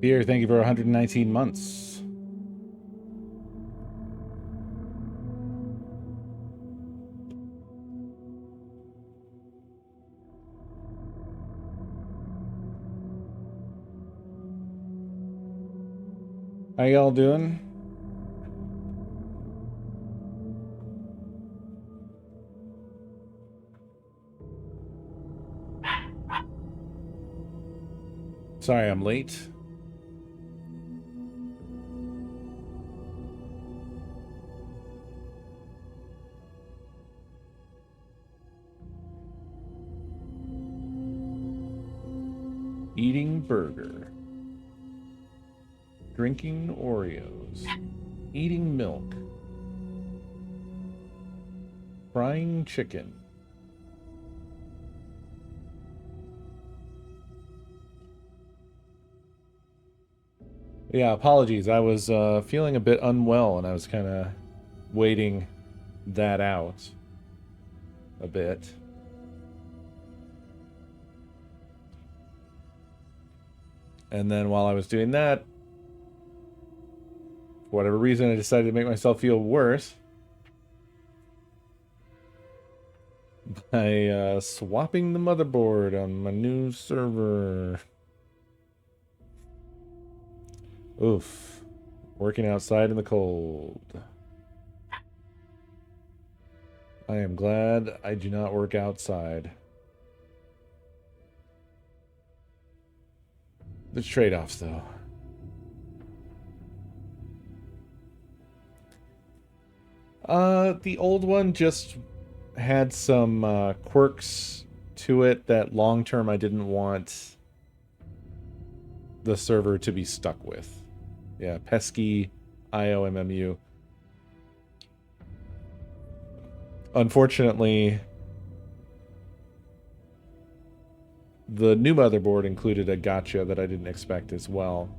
Beer, thank you for 119 months. How y'all doing? Sorry I'm late. Eating burger. Drinking Oreos. Eating milk. Frying chicken. Yeah, apologies. I was feeling a bit unwell and I was kind of waiting that out a bit. And then while I was doing that, for whatever reason, I decided to make myself feel worse by swapping the motherboard on my new server. Oof. Working outside in the cold. I am glad I do not work outside. There's trade-offs, though. The old one just had some quirks to it that long-term I didn't want the server to be stuck with. Yeah, pesky IOMMU. Unfortunately, the new motherboard included a gotcha that I didn't expect as well.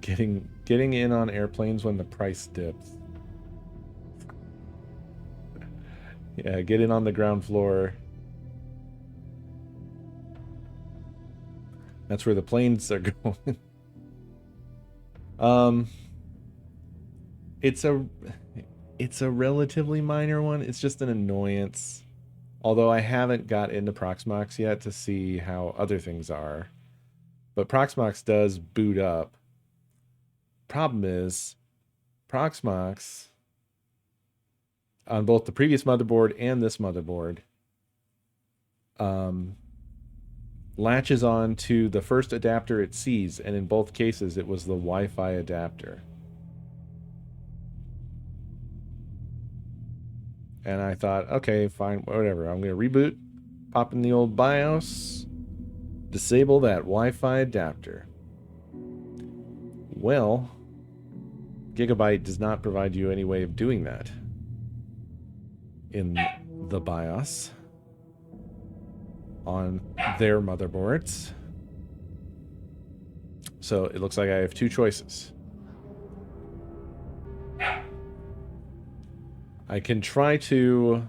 Getting in on airplanes when the price dips. Yeah, get in on the ground floor. That's where the planes are going. It's a relatively minor one. It's just an annoyance. Although I haven't got into Proxmox yet to see how other things are. But Proxmox does boot up. Problem is, Proxmox, on both the previous motherboard and this motherboard, latches on to the first adapter it sees, and in both cases it was the Wi-Fi adapter. And I thought, okay, fine, whatever. I'm going to reboot, pop in the old BIOS, disable that Wi-Fi adapter. Well, Gigabyte does not provide you any way of doing that in the BIOS on their motherboards. So it looks like I have two choices. I can try to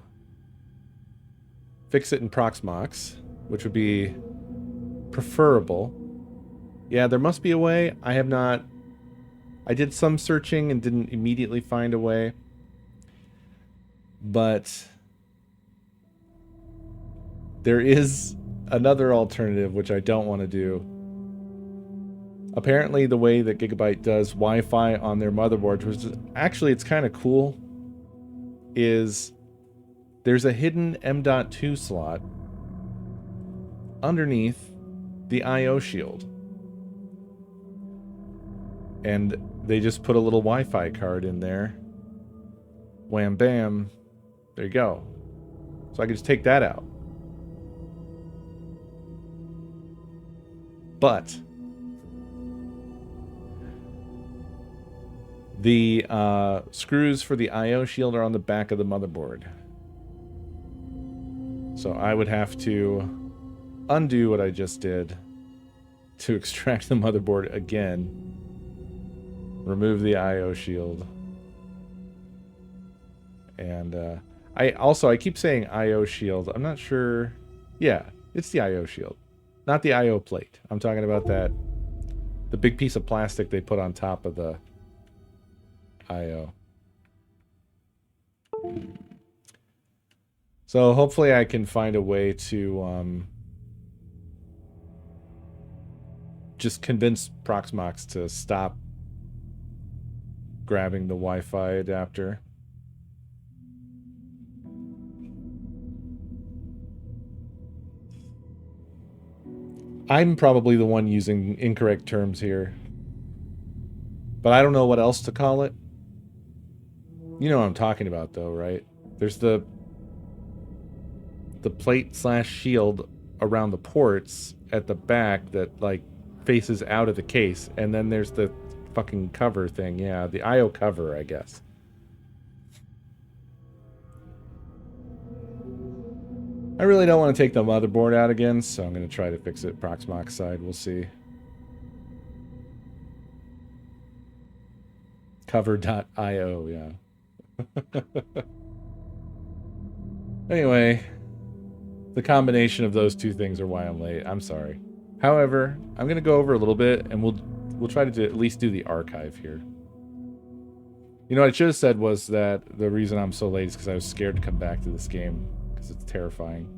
fix it in Proxmox, which would be preferable. Yeah, there must be a way. I have not... I did some searching and didn't immediately find a way. But there is another alternative, which I don't want to do. Apparently, the way that Gigabyte does Wi-Fi on their motherboards, which is actually, it's kind of cool, is there's a hidden M.2 slot underneath the I/O shield. And they just put a little Wi-Fi card in there. Wham bam. There you go. So I can just take that out. But the screws for the I/O shield are on the back of the motherboard. So I would have to undo what I just did to extract the motherboard again. Remove the I/O shield. And I keep saying I/O shield. I'm not sure. Yeah, it's the I/O shield. Not the I/O plate. I'm talking about the big piece of plastic they put on top of the I/O. So hopefully I can find a way to just convince Proxmox to stop grabbing the Wi-Fi adapter. I'm probably the one using incorrect terms here. But I don't know what else to call it. You know what I'm talking about though, right? There's the plate / shield around the ports at the back that like faces out of the case, and then there's the fucking cover thing. Yeah, the I/O cover, I guess. I really don't want to take the motherboard out again, so I'm going to try to fix it Proxmox side. We'll see. Cover.io, yeah. Anyway, the combination of those two things are why I'm late. I'm sorry. However, I'm gonna go over a little bit, and we'll try to at least do the archive here. You know what I should have said was that the reason I'm so late is because I was scared to come back to this game because it's terrifying.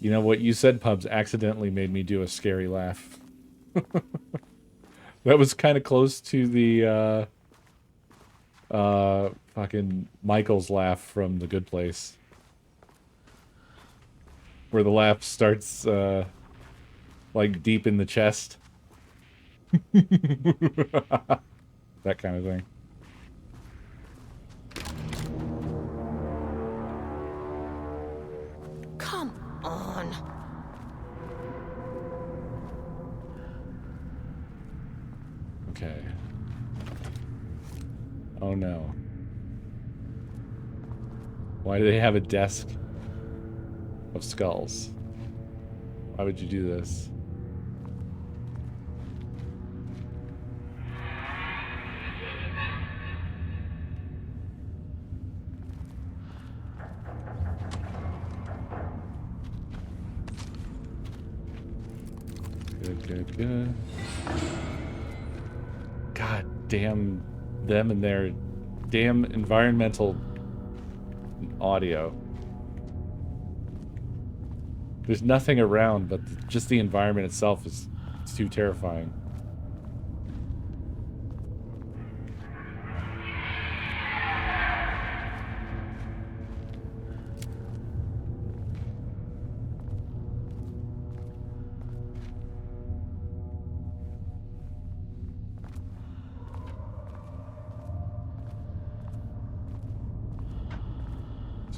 You know what you said, Pubs, accidentally made me do a scary laugh. That was kind of close to the fucking Michael's laugh from The Good Place, where the laugh starts like deep in the chest. That kind of thing. Come on. Okay. Oh no. Why do they have a desk of skulls? Why would you do this? Good. God damn them and their damn environmental audio. There's nothing around, but just the environment itself is too terrifying.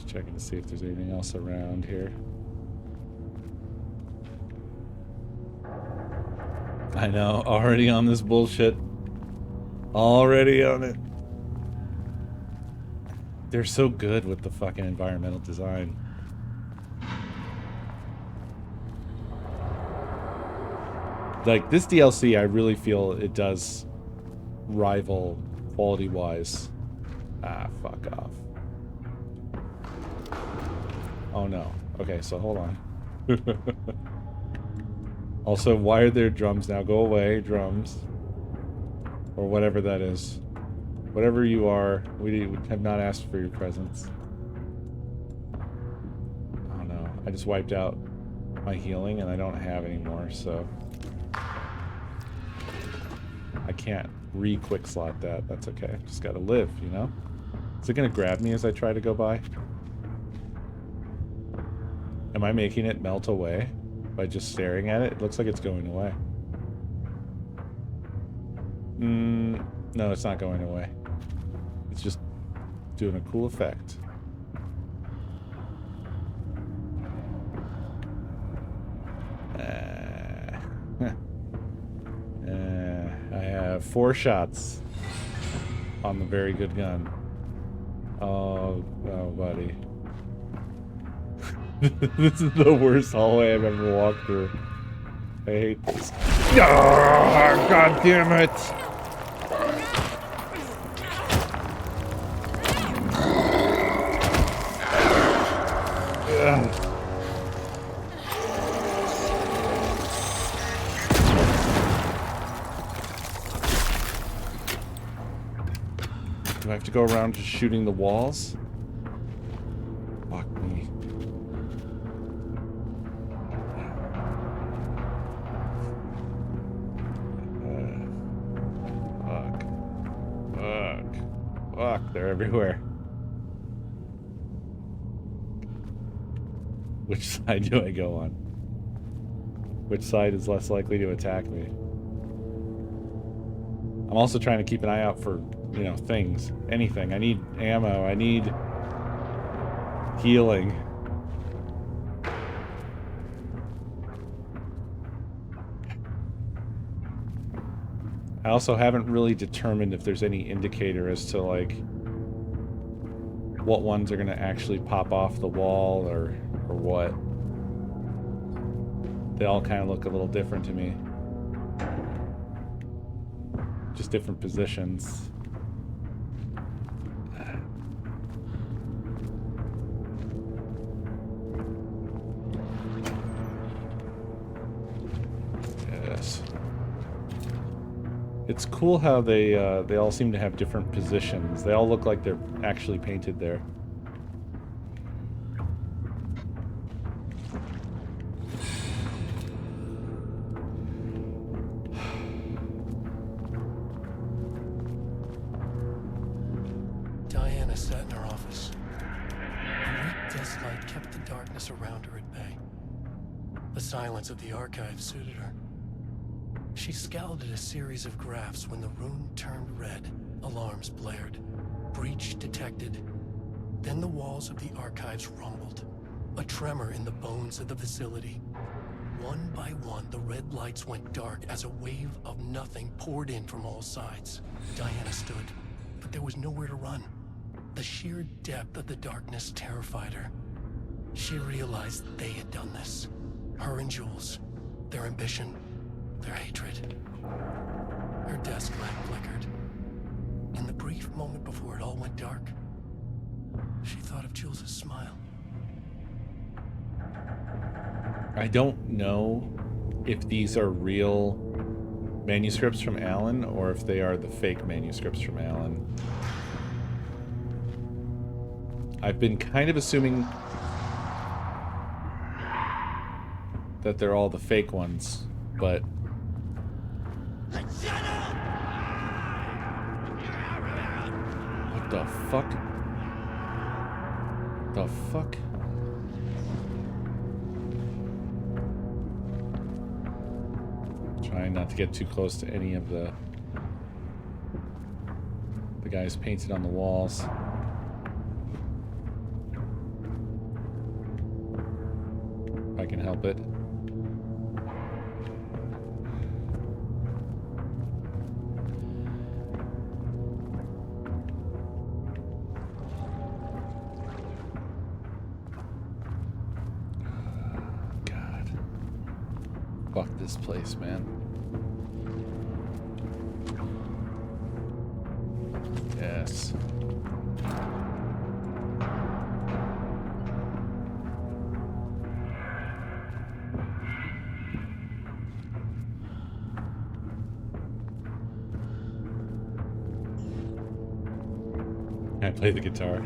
Checking to see if there's anything else around here. I know, already on this bullshit. Already on it. They're so good with the fucking environmental design. Like, this DLC, I really feel it does rival quality-wise. Ah, fuck off. Oh no. Okay, so hold on. Also, why are there drums now? Go away, drums. Or whatever that is. Whatever you are, we have not asked for your presence. Oh no. I just wiped out my healing and I don't have any more, so... I can't re-quick slot that. That's okay. Just gotta live, you know? Is it gonna grab me as I try to go by? Am I making it melt away by just staring at it? It looks like it's going away. No, it's not going away. It's just doing a cool effect. I have 4 shots on the very good gun. Oh, buddy. This is the worst hallway I've ever walked through. I hate this. Oh, God damn it! have to go around just shooting the walls? Fuck me. Fuck, they're everywhere. Which side do I go on? Which side is less likely to attack me? I'm also trying to keep an eye out for, you know, things. Anything. I need ammo. I need healing. I also haven't really determined if there's any indicator as to, like, what ones are going to actually pop off the wall or what. They all kind of look a little different to me. Just different positions. Yes. It's cool how they all seem to have different positions. They all look like they're actually painted there. Diana sat in her office. A weak desk light kept the darkness around her at bay. The silence of the archive suited her. She scowled at a series of graphs when the room turned red. Alarms blared. Breach detected. Then the walls of the archives rumbled. A tremor in the bones of the facility. One by one, the red lights went dark as a wave of nothing poured in from all sides. Diana stood, but there was nowhere to run. The sheer depth of the darkness terrified her. She realized they had done this. Her and Jules. Their ambition. Their hatred. Her desk lamp flickered. In the brief moment before it all went dark, she thought of Jules' smile. I don't know if these are real manuscripts from Alan or if they are the fake manuscripts from Alan. I've been kind of assuming that they're all the fake ones, but what the fuck? The fuck? Trying not to get too close to any of the guys painted on the walls. If I can help it. God. Fuck this place, man. Yes. I play the guitar.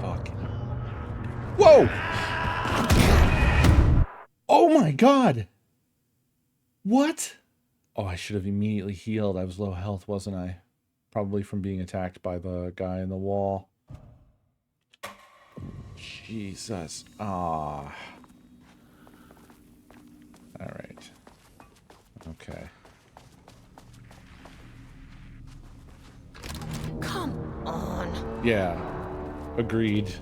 Fuck. Whoa! Oh my god! What? Oh, I should have immediately healed. I was low health, wasn't I? Probably from being attacked by the guy in the wall. Jesus. Ah. Alright. Okay. Come on. Yeah. Agreed.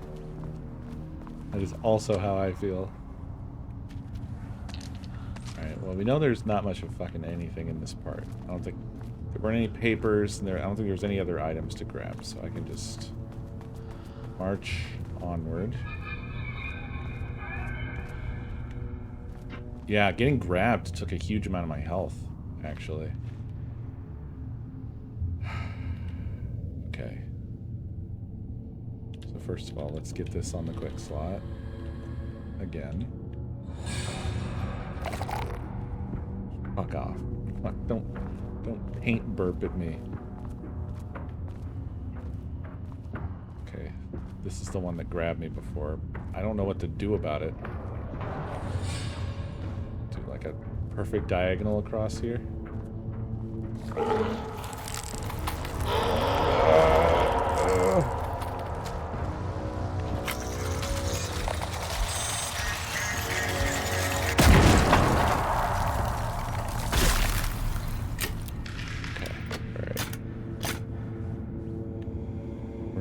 That is also how I feel. Alright, well, we know there's not much of fucking anything in this part. I don't think there weren't any papers, and I don't think there was any other items to grab, so I can just march onward. Yeah, getting grabbed took a huge amount of my health, actually. Okay. So first of all, let's get this on the quick slot. Again. Fuck off. Fuck, don't paint burp at me. this is the one that grabbed me before. I don't know what to do about it. Do like a perfect diagonal across here.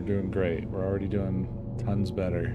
Doing great. We're already doing tons better.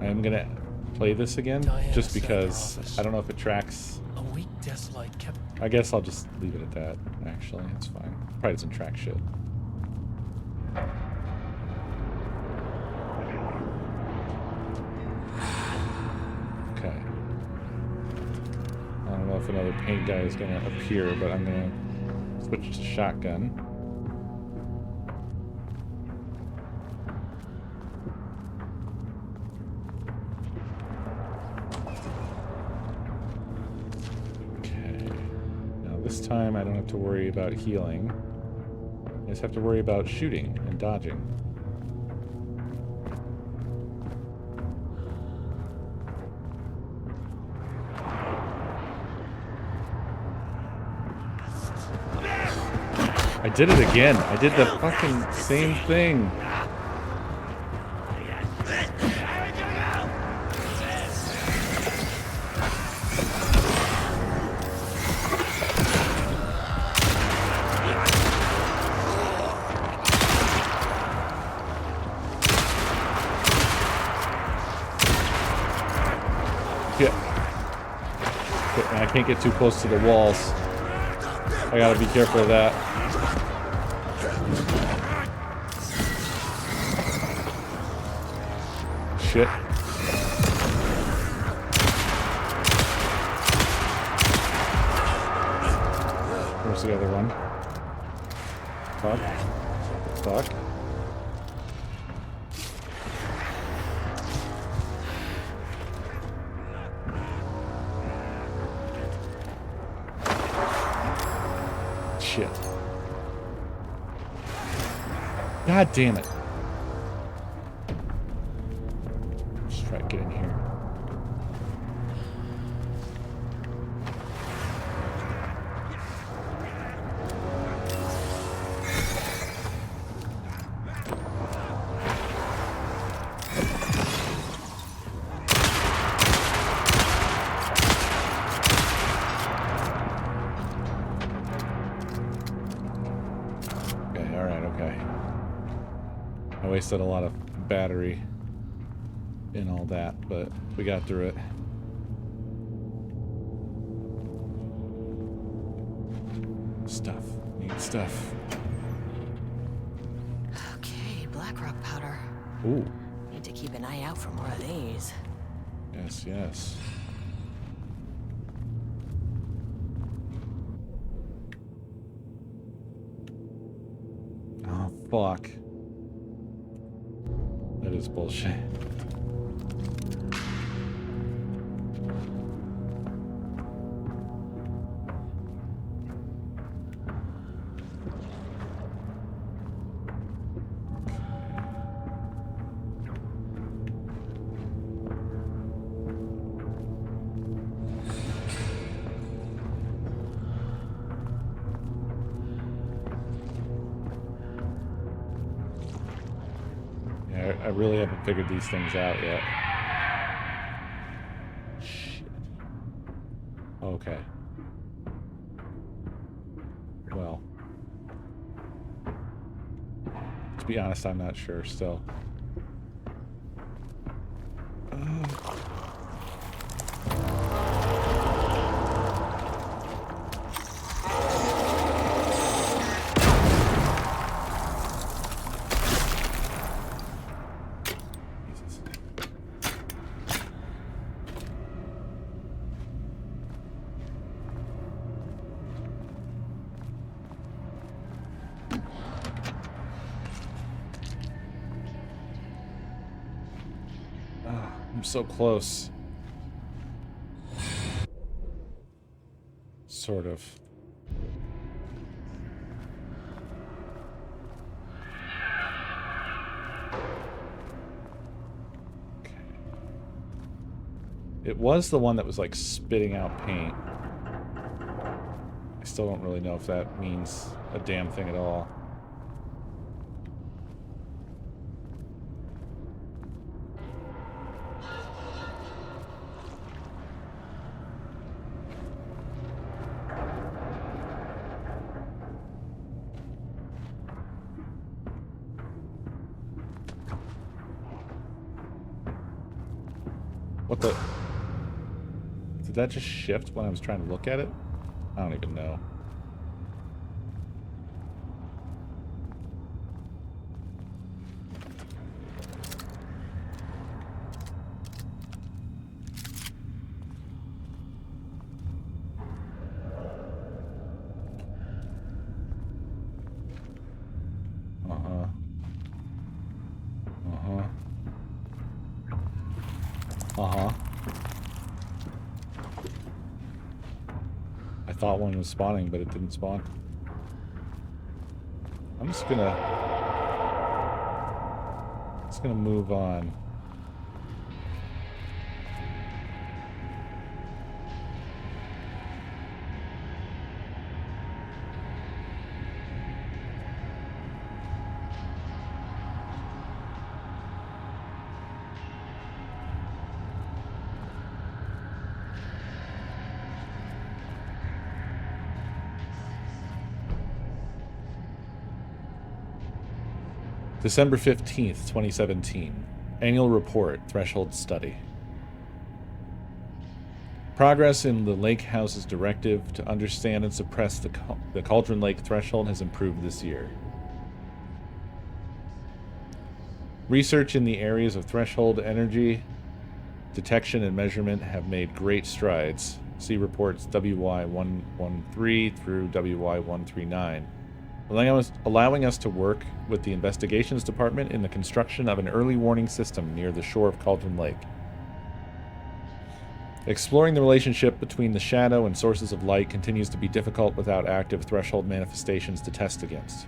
I am gonna play this again just because I don't know if it tracks. A weak desk light kept. I guess I'll just leave it at that, actually. It's fine. Probably doesn't track shit. Okay. I don't know if another paint guy is gonna appear, but I'm gonna switch to shotgun. This time I don't have to worry about healing. I just have to worry about shooting and dodging. I did it again. I did the fucking same thing. I can't get too close to the walls. I gotta be careful of that. Shit. Where's the other one? Fuck. Fuck. Shit. God damn it. Let's try to get in here. I wasted a lot of battery in all that, but we got through it. Stuff. Need stuff. Okay, black rock powder. Ooh. Need to keep an eye out for more of these. Yes, yes. Oh, fuck. That is bullshit. I really haven't figured these things out yet. Shit. Okay. Well. To be honest, I'm not sure still. I'm so close. Sort of. Okay. It was the one that was like spitting out paint. I still don't really know if that means a damn thing at all. What the? Did that just shift when I was trying to look at it? I don't even know. Uh-huh. Uh-huh. Uh-huh. I thought one was spawning, but it didn't spawn. I'm just gonna move on. December 15th, 2017. Annual Report, Threshold Study. Progress in the Lake House's directive to understand and suppress the Cauldron Lake threshold has improved this year. Research in the areas of threshold energy detection and measurement have made great strides. See reports WY113 through WY139. Allowing us to work with the Investigations Department in the construction of an early warning system near the shore of Cauldron Lake. Exploring the relationship between the shadow and sources of light continues to be difficult without active threshold manifestations to test against.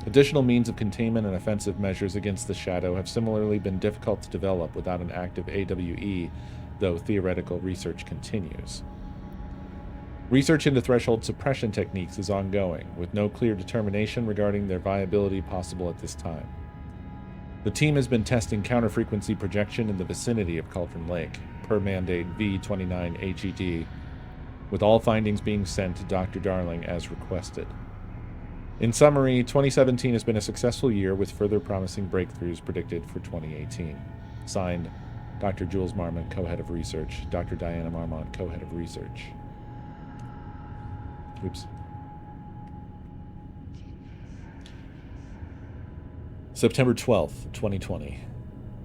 Additional means of containment and offensive measures against the shadow have similarly been difficult to develop without an active AWE, though theoretical research continues. Research into threshold suppression techniques is ongoing, with no clear determination regarding their viability possible at this time. The team has been testing counter-frequency projection in the vicinity of Cauldron Lake, per mandate V29HED, with all findings being sent to Dr. Darling as requested. In summary, 2017 has been a successful year with further promising breakthroughs predicted for 2018. Signed, Dr. Jules Marmont, Co-Head of Research, Dr. Diana Marmont, Co-Head of Research. Oops. September 12th, 2020.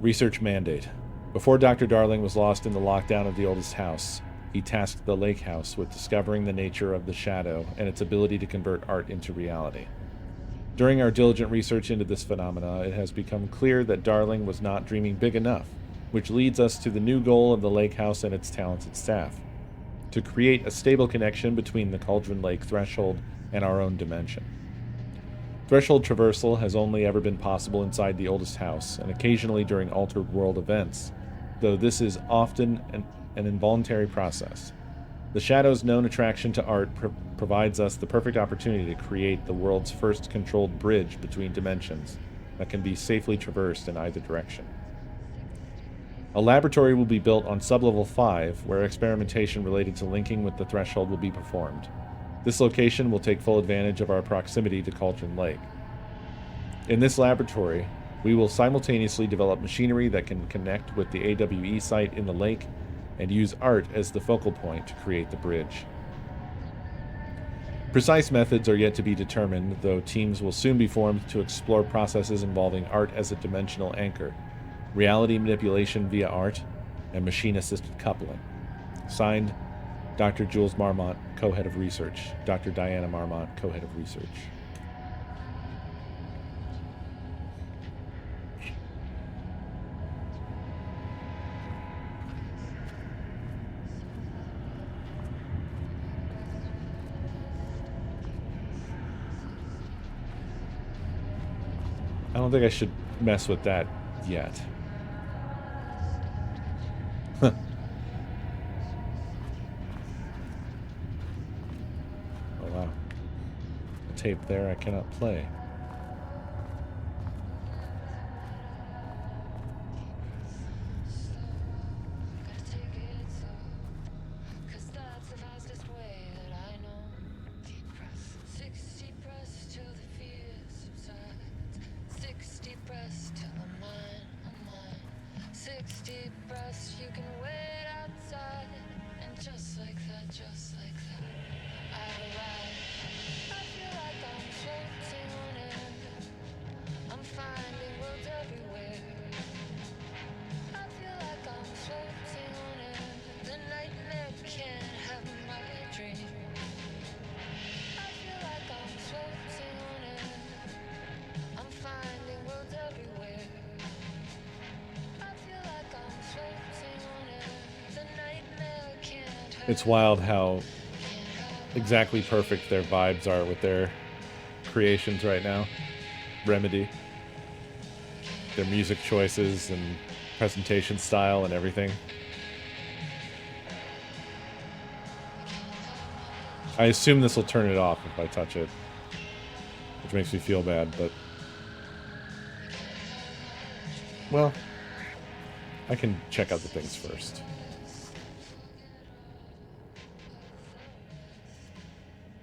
Research mandate. Before Dr. Darling was lost in the lockdown of the oldest house, he tasked the Lake House with discovering the nature of the shadow and its ability to convert art into reality. During our diligent research into this phenomena, it has become clear that Darling was not dreaming big enough, which leads us to the new goal of the Lake House and its talented staff: to create a stable connection between the Cauldron Lake threshold and our own dimension. Threshold traversal has only ever been possible inside the oldest house, and occasionally during altered world events, though this is often an involuntary process. The Shadow's known attraction to art provides us the perfect opportunity to create the world's first controlled bridge between dimensions that can be safely traversed in either direction. A laboratory will be built on sublevel 5, where experimentation related to linking with the threshold will be performed. This location will take full advantage of our proximity to Cauldron Lake. In this laboratory, we will simultaneously develop machinery that can connect with the AWE site in the lake and use art as the focal point to create the bridge. Precise methods are yet to be determined, though teams will soon be formed to explore processes involving art as a dimensional anchor, reality manipulation via art, and machine-assisted coupling. Signed, Dr. Jules Marmont, Co-Head of Research, Dr. Diana Marmont, Co-Head of Research. don't think I should mess with that yet. Oh wow. A tape there I cannot play. It's wild how exactly perfect their vibes are with their creations right now. Remedy. Their music choices and presentation style and everything. I assume this will turn it off if I touch it, which makes me feel bad, but... well, I can check out the things first.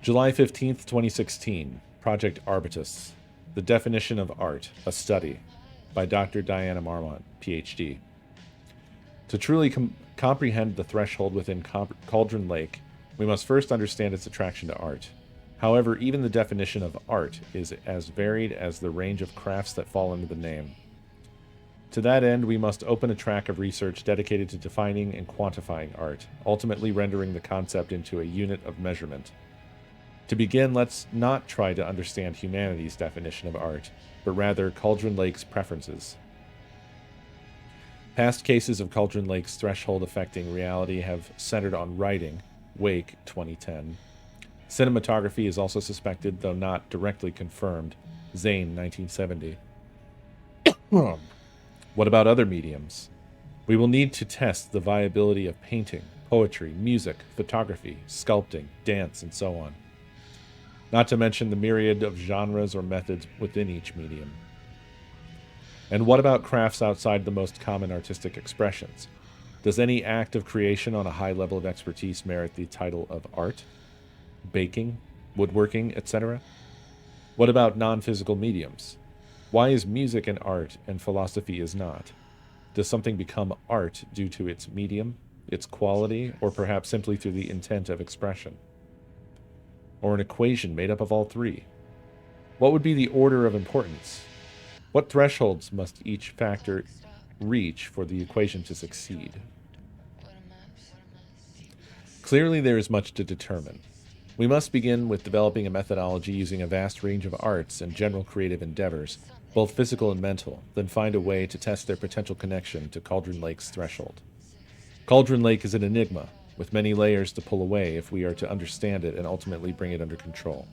July 15th, 2016. Project Arbitus. The Definition of Art, a Study, by Dr. Diana Marmont, PhD. To truly comprehend the threshold within Cauldron Lake, we must first understand its attraction to art. However, even the definition of art is as varied as the range of crafts that fall under the name. To that end, we must open a track of research dedicated to defining and quantifying art, ultimately rendering the concept into a unit of measurement. To begin, let's not try to understand humanity's definition of art, but rather Cauldron Lake's preferences. Past cases of Cauldron Lake's threshold affecting reality have centered on writing, Wake, 2010. Cinematography is also suspected, though not directly confirmed, Zane, 1970. What about other mediums? We will need to test the viability of painting, poetry, music, photography, sculpting, dance, and so on. Not to mention the myriad of genres or methods within each medium. And what about crafts outside the most common artistic expressions? Does any act of creation on a high level of expertise merit the title of art? Baking, woodworking, etc.? What about non-physical mediums? Why is music an art and philosophy is not? Does something become art due to its medium, its quality, or perhaps simply through the intent of expression? Or an equation made up of all three? What would be the order of importance? What thresholds must each factor reach for the equation to succeed? Clearly, there is much to determine. We must begin with developing a methodology using a vast range of arts and general creative endeavors, both physical and mental, then find a way to test their potential connection to Cauldron Lake's threshold. Cauldron Lake is an enigma, with many layers to pull away if we are to understand it and ultimately bring it under control.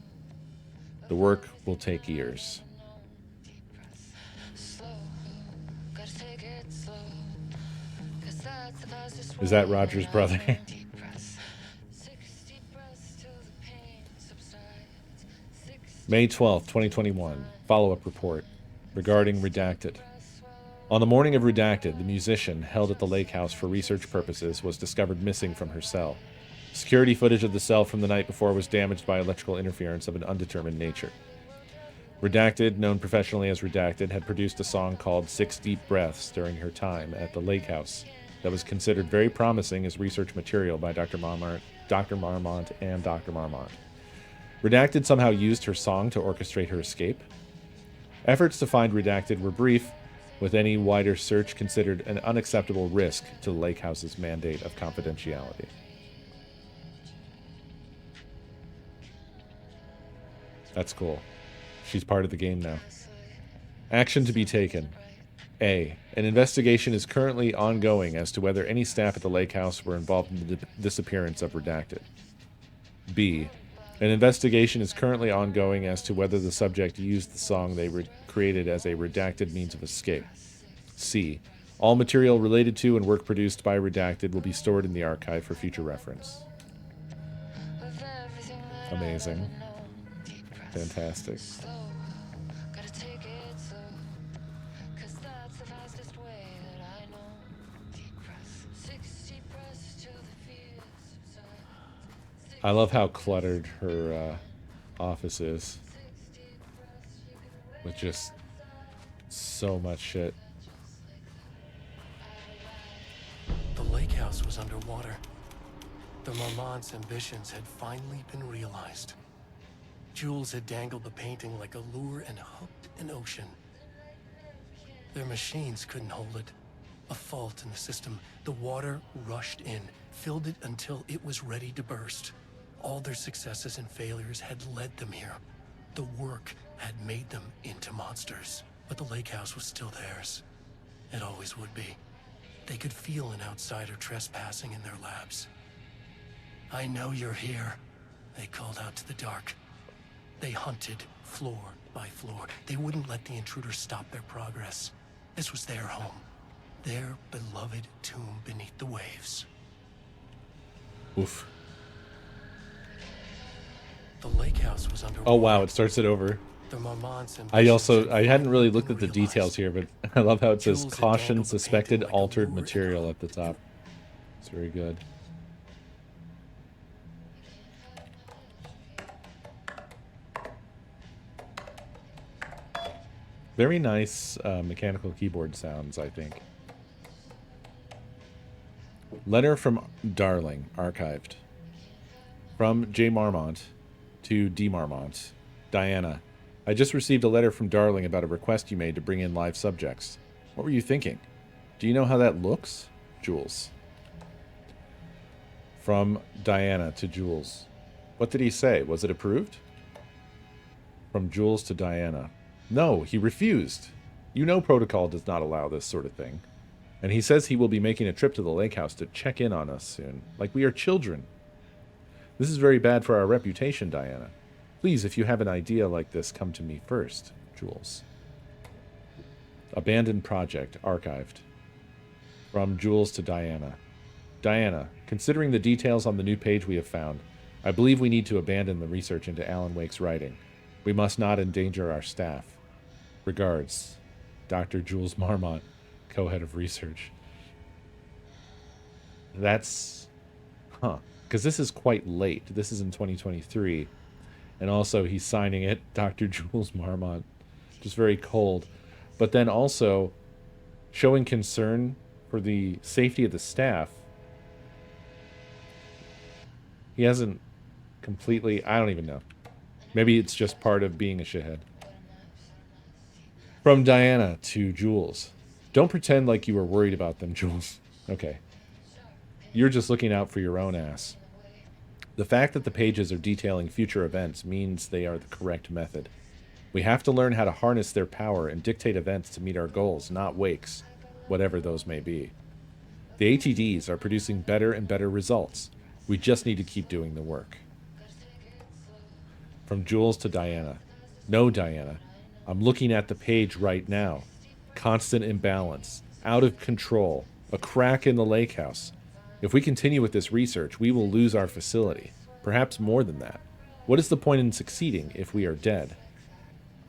The work will take years. Is that Roger's brother? May 12th, 2021. Follow-up report regarding Redacted. On the morning of Redacted, the musician, held at the lake house for research purposes, was discovered missing from her cell. Security footage of the cell from the night before was damaged by electrical interference of an undetermined nature. Redacted, known professionally as Redacted, had produced a song called 6 Deep Breaths during her time at the lake house that was considered very promising as research material by Dr. Marmont and Dr. Marmont. Redacted somehow used her song to orchestrate her escape. Efforts to find Redacted were brief, with any wider search considered an unacceptable risk to the lake house's mandate of confidentiality. That's cool. She's part of the game now. Action to be taken. A. An investigation is currently ongoing as to whether any staff at the lake house were involved in the disappearance of Redacted. B. An investigation is currently ongoing as to whether the subject used the song they created as a redacted means of escape. C. All material related to and work produced by Redacted will be stored in the archive for future reference. Amazing. Fantastic. I love how cluttered her office is. With just so much shit. The lake house was underwater. The Marmont's ambitions had finally been realized. Jules had dangled the painting like a lure and hooked an ocean. Their machines couldn't hold it. A fault in the system. The water rushed in, filled it until it was ready to burst. All their successes and failures had led them here. The work had made them into monsters. But the lake house was still theirs. It always would be. They could feel an outsider trespassing in their labs. "I know you're here," they called out to the dark. They hunted floor by floor. They wouldn't let the intruders stop their progress. This was their home. Their beloved tomb beneath the waves. Oof. The lake house was underwater. Oh wow, it starts it over. The Marmont's I hadn't really looked at the details here, but I love how it says Jules had caution dangled the suspected painting like a altered lure in material a- at the top. It's very good. Very nice mechanical keyboard sounds, I think. Letter from Darling, archived. From J. Marmont to D. Marmont. Diana, I just received a letter from Darling about a request you made to bring in live subjects. What were you thinking? Do you know how that looks? Jules. From Diana to Jules. What did he say? Was it approved? From Jules to Diana. No, he refused. You know protocol does not allow this sort of thing. And he says he will be making a trip to the lake house to check in on us soon, like we are children. This is very bad for our reputation, Diana. Please, if you have an idea like this, come to me first, Jules. Abandoned project, archived. From Jules to Diana. Diana, considering the details on the new page we have found, I believe we need to abandon the research into Alan Wake's writing. We must not endanger our staff. Regards, Dr. Jules Marmont, co-head of research. That's... Because this is quite late. This is in 2023. And also, he's signing it, Dr. Jules Marmont. Just very cold. But then also, showing concern for the safety of the staff. He hasn't completely... I don't even know. Maybe it's just part of being a shithead. From Diana to Jules. Don't pretend like you were worried about them, Jules. Okay. You're just looking out for your own ass. The fact that the pages are detailing future events means they are the correct method. We have to learn how to harness their power and dictate events to meet our goals, not Wake's, whatever those may be. The ATDs are producing better and better results. We just need to keep doing the work. From Jules to Diana. No, Diana. I'm looking at the page right now. Constant imbalance. Out of control. A crack in the lake house. If we continue with this research, we will lose our facility. Perhaps more than that. What is the point in succeeding if we are dead?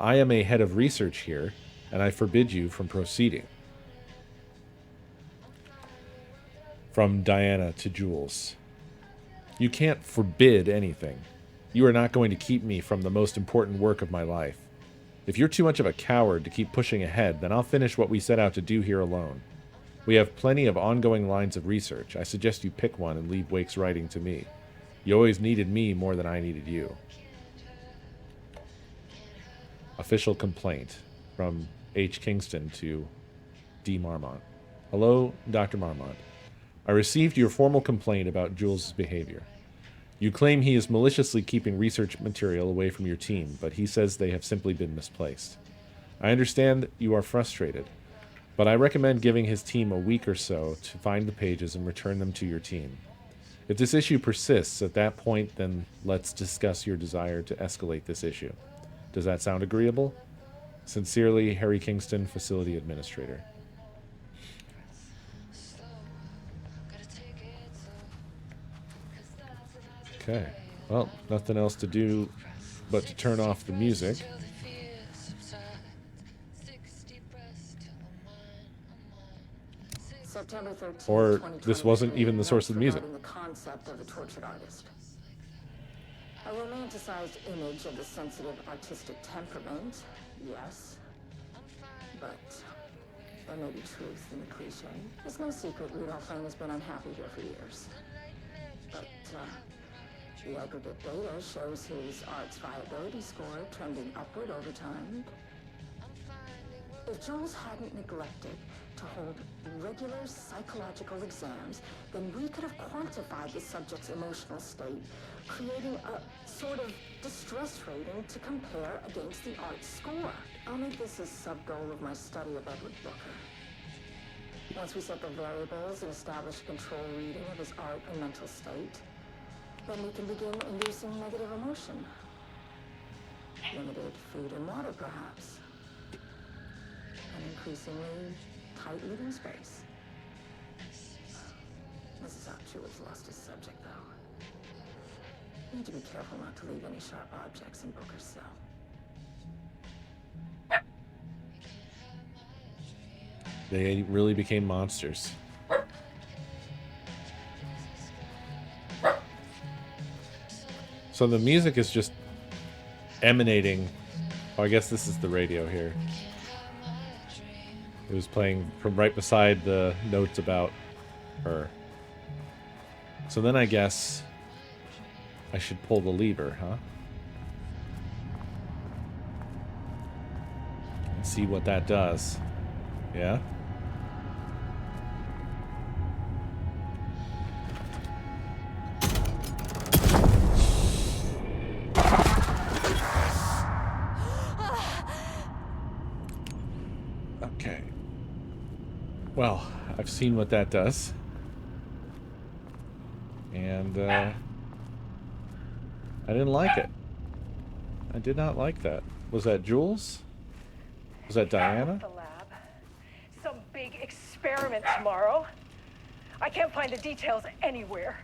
I am a head of research here, and I forbid you from proceeding. From Diana to Jules. You can't forbid anything. You are not going to keep me from the most important work of my life. If you're too much of a coward to keep pushing ahead, then I'll finish what we set out to do here alone. We have plenty of ongoing lines of research. I suggest you pick one and leave Wake's writing to me. You always needed me more than I needed you. Official complaint from H. Kingston to D. Marmont. Hello, Dr. Marmont. I received your formal complaint about Jules' behavior. You claim he is maliciously keeping research material away from your team, but he says they have simply been misplaced. I understand you are frustrated, but I recommend giving his team a week or so to find the pages and return them to your team. If this issue persists at that point, then let's discuss your desire to escalate this issue. Does that sound agreeable? Sincerely, Harry Kingston, Facility Administrator. Okay. Well, nothing else to do but to turn off the music. September 13th, Or 2023, this wasn't even the source of the music. regarding the concept of the tortured artist. A romanticized image of the sensitive artistic temperament, yes. But there may be truth in the cliche. It's no secret Rudolph Lane has been unhappy here for years. But the aggregate data shows his art's viability score trending upward over time. If Jules hadn't neglected to hold regular psychological exams, then we could have quantified the subject's emotional state, creating a sort of distress rating to compare against the art's score. I'll make this a sub-goal of my study of Edward Booker. Once we set the variables and establish a control reading of his art and mental state, then we can begin inducing negative emotion. Limited food and water, perhaps. An increasingly tight living space. This is how Jules lost his subject, though. You need to be careful not to leave any sharp objects in Booker's cell. They really became monsters. So the music is just emanating. Oh, I guess this is the radio here. It was playing from right beside the notes about her. So then I guess I should pull the lever, huh? And see what that does. Yeah? Okay. Well, I've seen what that does. And, I didn't like it. I did not like that. Was that Jules? Was that Diana? The lab. Some big experiment tomorrow. I can't find the details anywhere.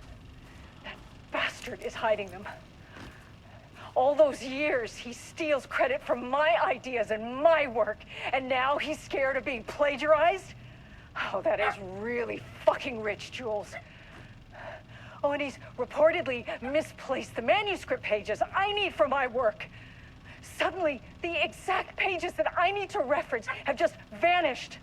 That bastard is hiding them. All those years, he steals credit for my ideas and my work, and now he's scared of being plagiarized? Oh, that is really fucking rich, Jules. Oh, and he's reportedly misplaced the manuscript pages I need for my work. Suddenly, the exact pages that I need to reference have just vanished.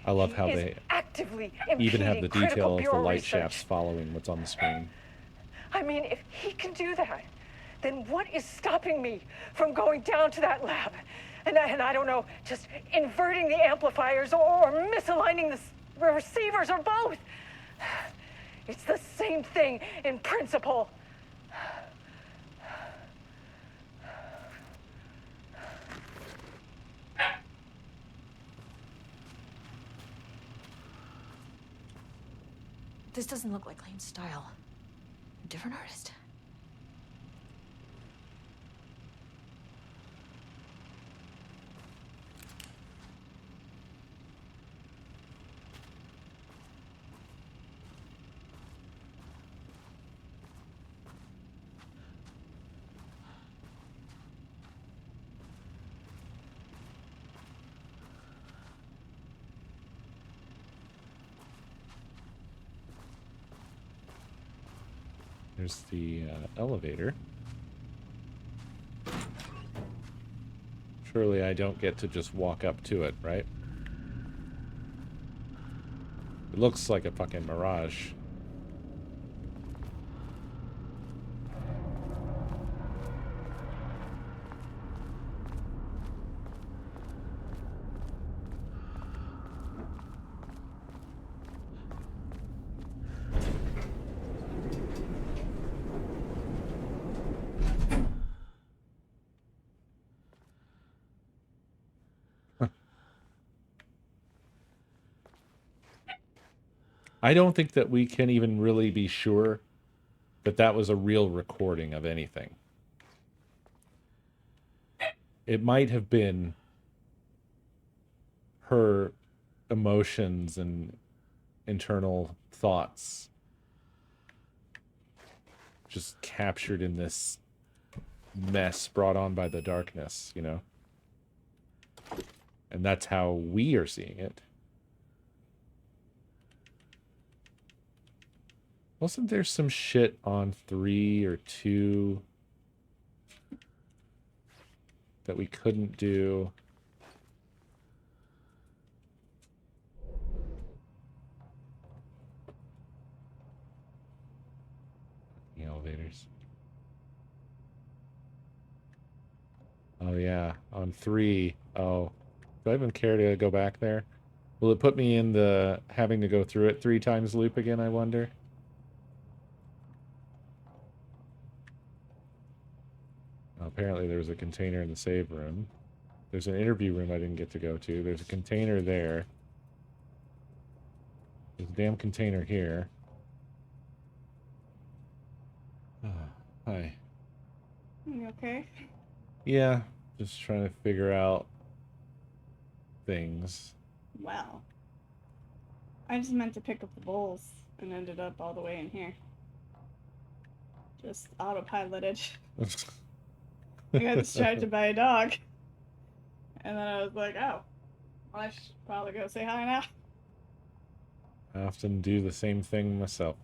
I love how He is they actively even have the impeding critical detail of the bureau light research. shafts following what's on the screen. I mean, if he can do that, then what is stopping me from going down to that lab? And I don't know, just inverting the amplifiers or misaligning the receivers or both. It's the same thing in principle. This doesn't look like Lane's style. Different artist. There's the elevator. Surely I don't get to just walk up to it, right? It looks like a fucking mirage. I don't think that we can even really be sure that was a real recording of anything. It might have been her emotions and internal thoughts just captured in this mess brought on by the darkness, you know? And that's how we are seeing it. Wasn't there some shit on 3 or 2 that we couldn't do? The elevators. Oh yeah, on 3. Oh, do I even care to go back there? Will it put me in the having to go through it 3 times loop again, I wonder? Apparently there was a container in the save room. There's an interview room I didn't get to go to. There's a container there. There's a damn container here. Hi. You okay? Yeah, just trying to figure out things. Wow. I just meant to pick up the bowls and ended up all the way in here. Just autopiloted. I got distracted by a dog. And then I was like, oh, well, I should probably go say hi now. I often do the same thing myself.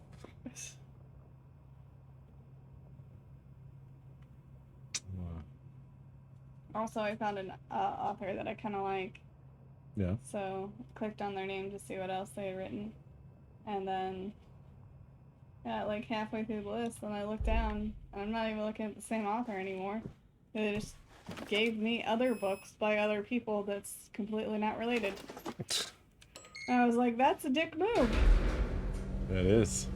Also, I found an author that I kind of like. Yeah. So, clicked on their name to see what else they had written. And then, yeah, like halfway through the list, then I looked down, and I'm not even looking at the same author anymore. They just gave me other books by other people that's completely not related. And I was like, that's a dick move. That is.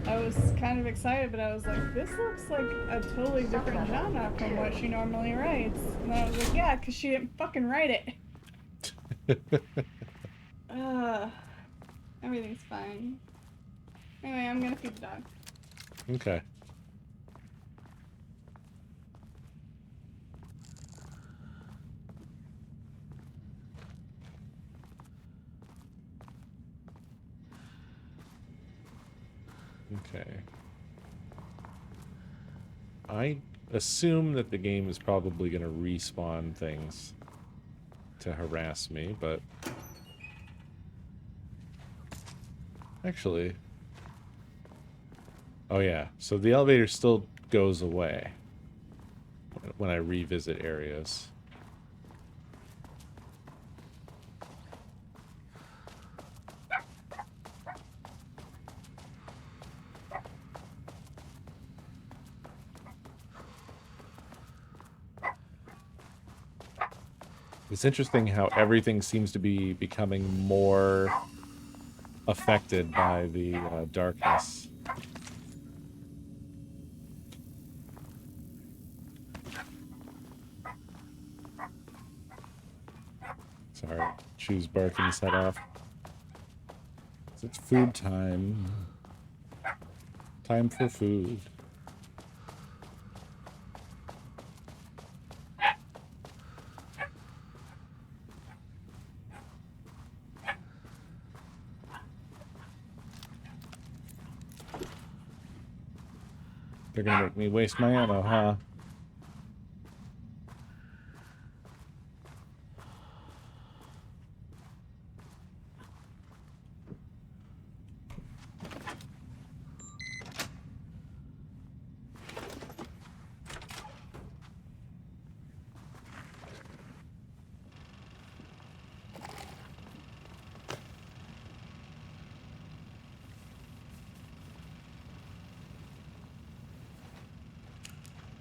I was kind of excited, but I was like, this looks like a totally different genre from what she normally writes. And then I was like, yeah, because she didn't fucking write it. Everything's fine. Anyway, I'm gonna feed the dog. Okay. Okay. I assume that the game is probably going to respawn things to harass me, but actually, oh yeah, so the elevator still goes away when I revisit areas. It's interesting how everything seems to be becoming more affected by the darkness. Sorry, Chew's barking his head off. It's food time. Time for food. They're gonna make me waste my ammo, huh?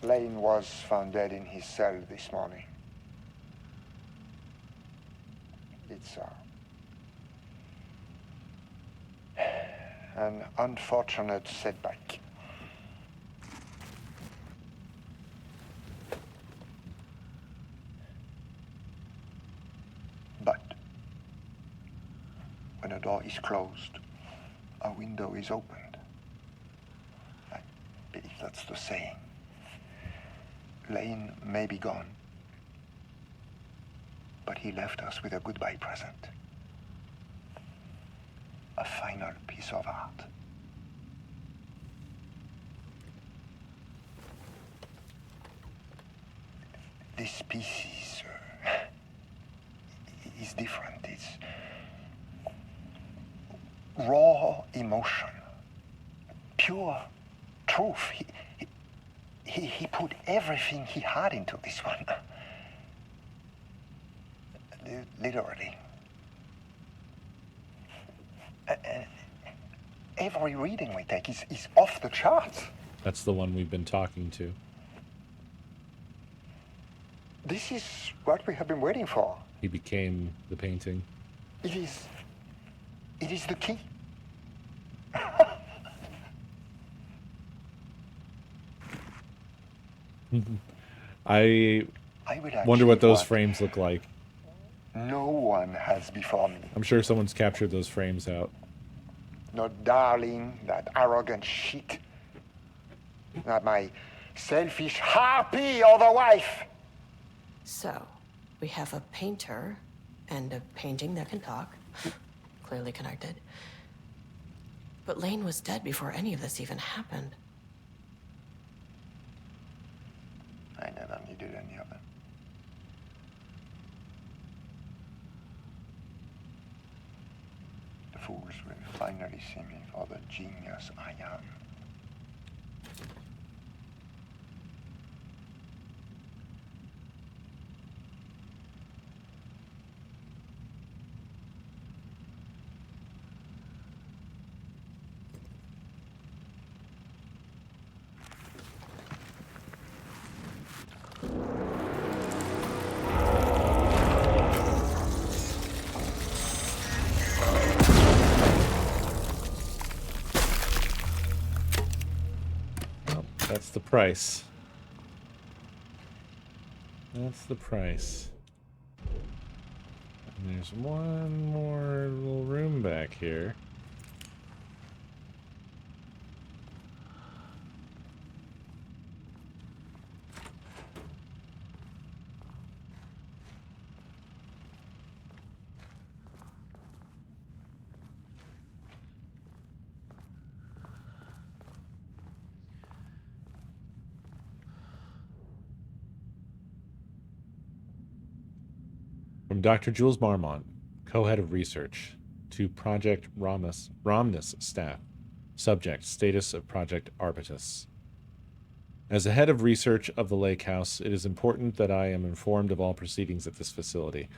Lane was found dead in his cell this morning. It's an unfortunate setback. But when a door is closed, a window is opened. I believe that's the saying. Lane may be gone, but he left us with a goodbye present. A final piece of art. This piece is different. It's raw emotion, pure truth. He put everything he had into this one. Literally. Every reading we take is off the charts. That's the one we've been talking to. This is what we have been waiting for. He became the painting. It is the key. I would wonder what achieve those frames look like. no one has before me. I'm sure someone's captured those frames out. Not darling, that arrogant shit. Not my selfish harpy of a wife. So, we have a painter and a painting that can talk. Clearly connected. But Lane was dead before any of this even happened. I never needed any of them. The fools will finally see me for the genius I am. That's the price. That's the price. And there's one more little room back here. From Dr. Jules Marmont, co-head of research, to Project Romnus staff. Subject, status of Project Arbitus. As the head of research of the Lake House, it is important that I am informed of all proceedings at this facility.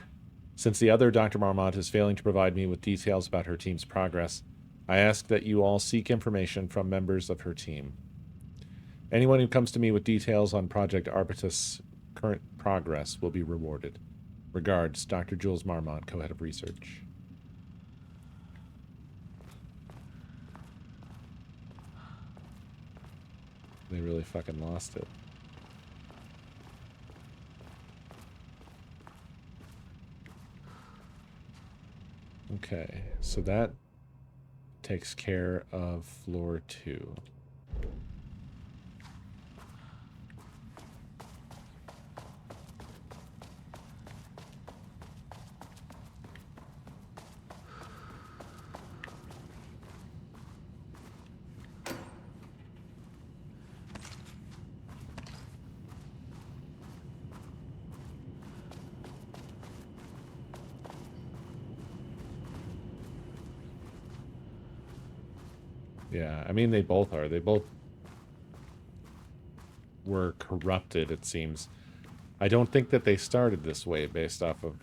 Since the other Dr. Marmont is failing to provide me with details about her team's progress, I ask that you all seek information from members of her team. Anyone who comes to me with details on Project Arbitus' current progress will be rewarded. Regards, Dr. Jules Marmont, co-head of research. They really fucking lost it. Okay, so that takes care of floor 2. Yeah, I mean, they both are. They both were corrupted, it seems. I don't think that they started this way based off of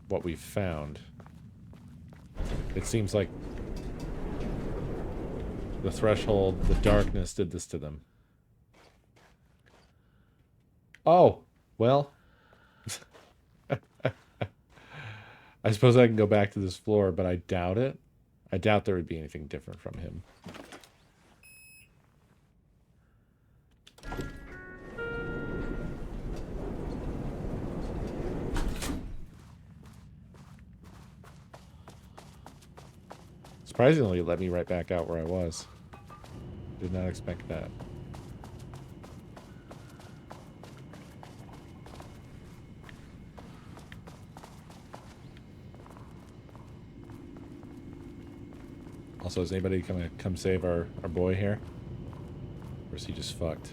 what we've found. It seems like the threshold, the darkness did this to them. Oh, well. I suppose I can go back to this floor, but I doubt it. I doubt there would be anything different from him. It's Surprisingly, it let me right back out where I was. Did not expect that. Also, is anybody gonna come save our boy here? Or is he just fucked?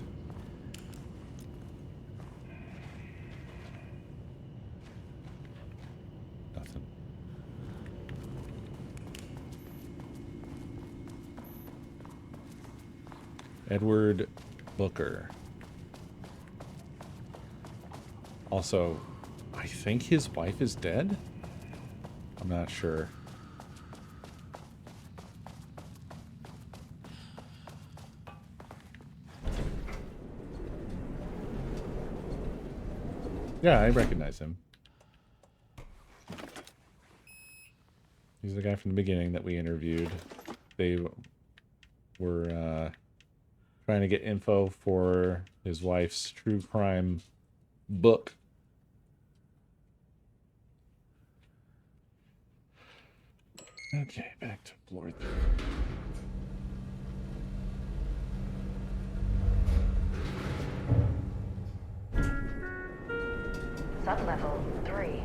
Nothing. Edward Booker. Also, I think his wife is dead? I'm not sure. Yeah, I recognize him. He's the guy from the beginning that we interviewed. They were trying to get info for his wife's true crime book. Okay, back to floor 3. Sublevel 3.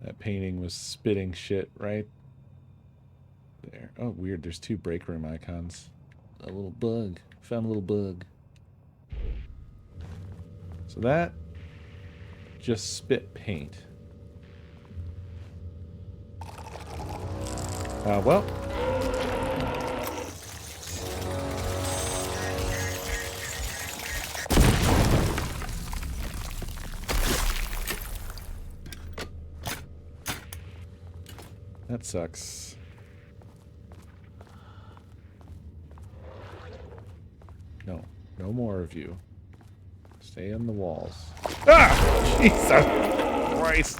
That painting was spitting shit right there. Oh, weird. There's 2 break room icons. A little bug. Found a little bug. So that just spit paint. Well. That sucks. No. No more of you. Stay on the walls. Ah! Jesus Christ!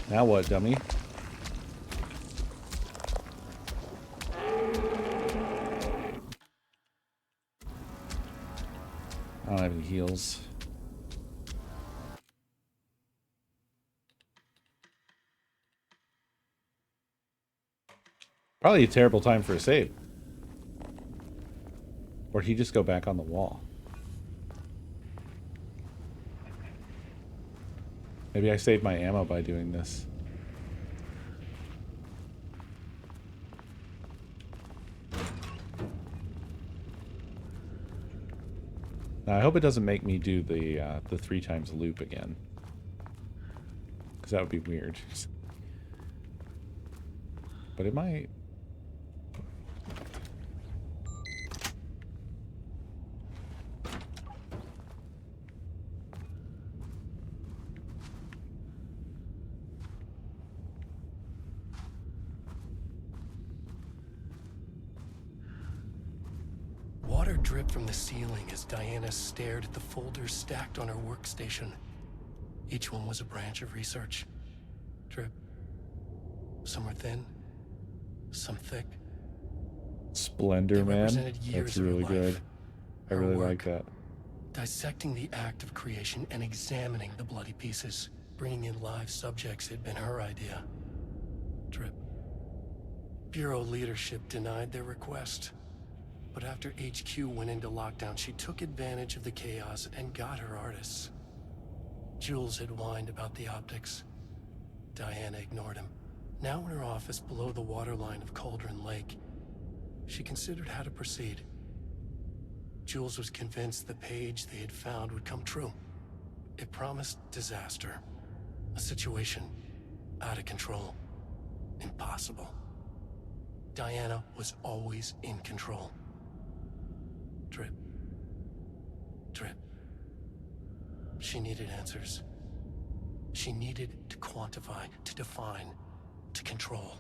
Now what, dummy? I don't have any heals. Probably a terrible time for a save. Or did he just go back on the wall? Maybe I saved my ammo by doing this. Now, I hope it doesn't make me do the 3 times loop again. Because that would be weird. But it might... Water dripped from the ceiling as Diana stared at the folders stacked on her workstation. Each one was a branch of research. Drip. Some were thin, some thick. Splendor, They man. represented years That's of her really life, good. I her really work, like that. Dissecting the act of creation and examining the bloody pieces. Bringing in live subjects had been her idea. Drip. Bureau leadership denied their request. But after HQ went into lockdown, she took advantage of the chaos and got her artists. Jules had whined about the optics. Diana ignored him. Now in her office below the waterline of Cauldron Lake, she considered how to proceed. Jules was convinced the page they had found would come true. It promised disaster. A situation out of control. Impossible. Diana was always in control. Drip. Drip. She needed answers. She needed to quantify, to define, to control.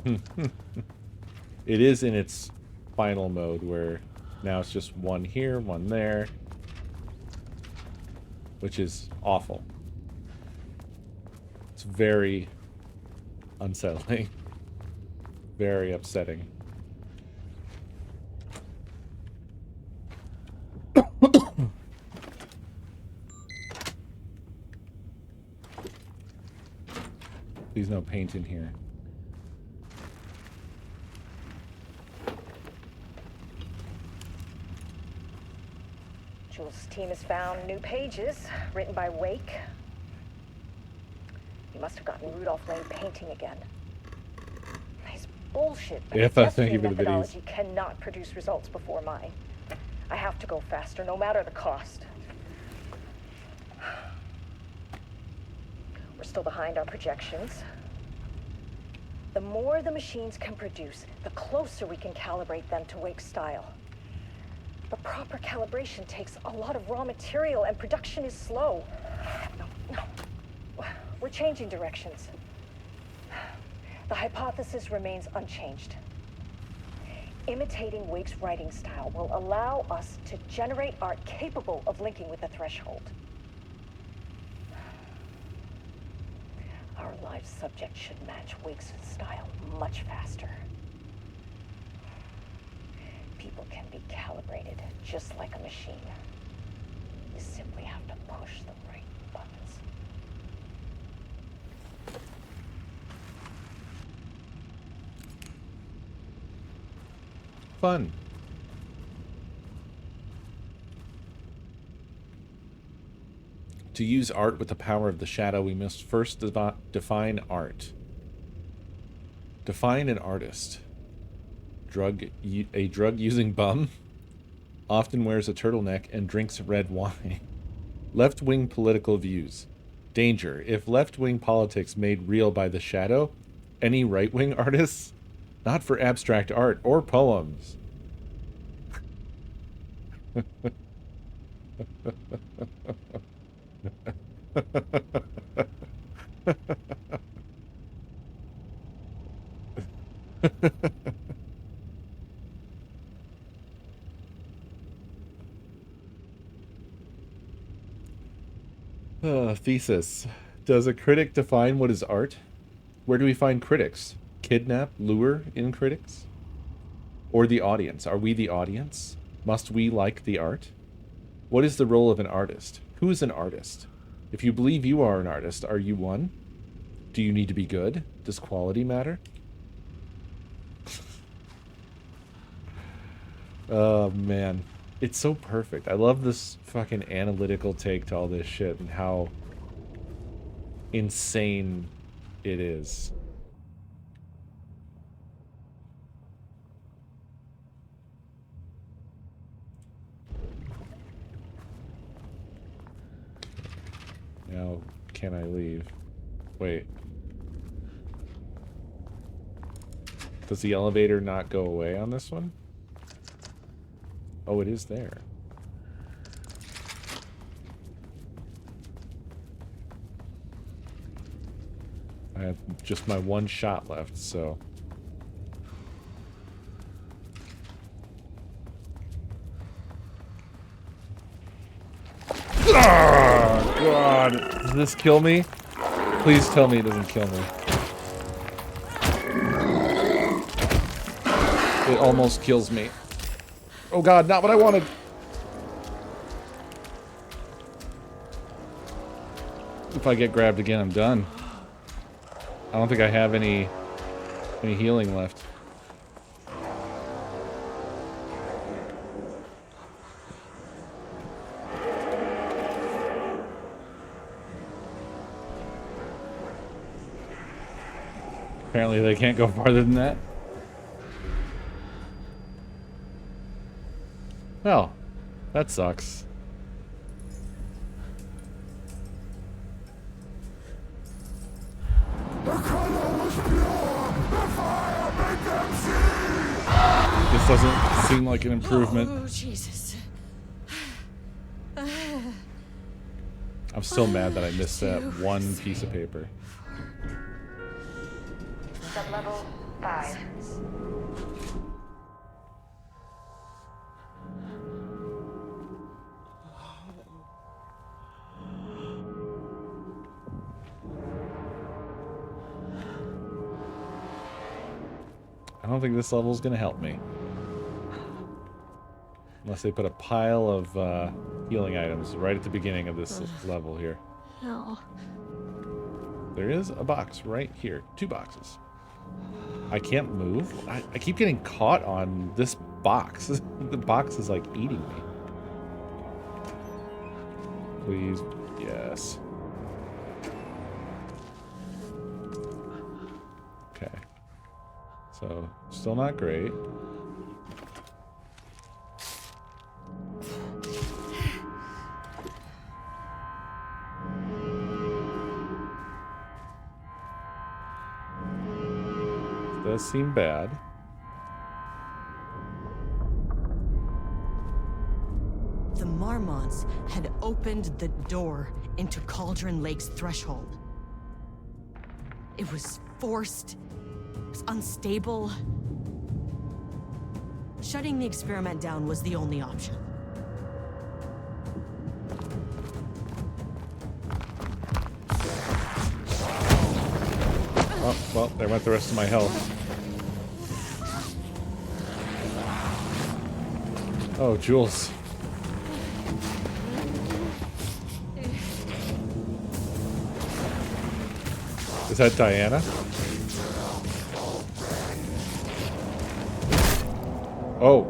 It is in its final mode where now it's just one here, one there, which is awful. It's very unsettling, very upsetting. Please no paint in here. Jules' team has found new pages written by Wake. He must have gotten Rudolph Lane painting again. His bullshit Thank you for the methodology cannot produce results before mine. I have to go faster, no matter the cost. We're still behind our projections. The more the machines can produce, the closer we can calibrate them to Wake's style. But proper calibration takes a lot of raw material, and production is slow. No. We're changing directions. The hypothesis remains unchanged. Imitating Wake's writing style will allow us to generate art capable of linking with the threshold. Our live subject should match Wake's style much faster. People can be calibrated just like a machine. You simply have to push the right buttons. Fun. To use art with the power of the shadow, we must first define art. Define an artist. A drug-using bum often wears a turtleneck and drinks red wine. Left-wing political views. Danger. If left-wing politics made real by the shadow, any right-wing artists? Not for abstract art or poems. Thesis. Does a critic define what is art? Where do we find critics? Kidnap, lure in critics? Or the audience? Are we the audience? Must we like the art? What is the role of an artist? Who is an artist? If you believe you are an artist, are you one? Do you need to be good? Does quality matter? Oh, man. It's so perfect. I love this fucking analytical take to all this shit and how insane it is. Now, can I leave? Wait. Does the elevator not go away on this one? Oh, it is there. I have just my one shot left, so... Oh, God. Does this kill me? Please tell me it doesn't kill me. It almost kills me. Oh God, not what I wanted. If I get grabbed again, I'm done. I don't think I have any healing left. Apparently they can't go farther than that. Well, that sucks. This doesn't seem like an improvement. Oh, Jesus. I'm still mad that I missed that one piece of paper. Sublevel 5. I don't think this level's gonna help me. Unless they put a pile of healing items right at the beginning of this level here. No. There is a box right here. 2 boxes. I can't move. I keep getting caught on this box. The box is like eating me. Please. Yes. Okay. So, still not great. Does seem bad. The Marmonts had opened the door into Cauldron Lake's threshold. It was forced. It was unstable. Shutting the experiment down was the only option. Oh, well, there went the rest of my health. Oh, Jules. Is that Diana? Oh.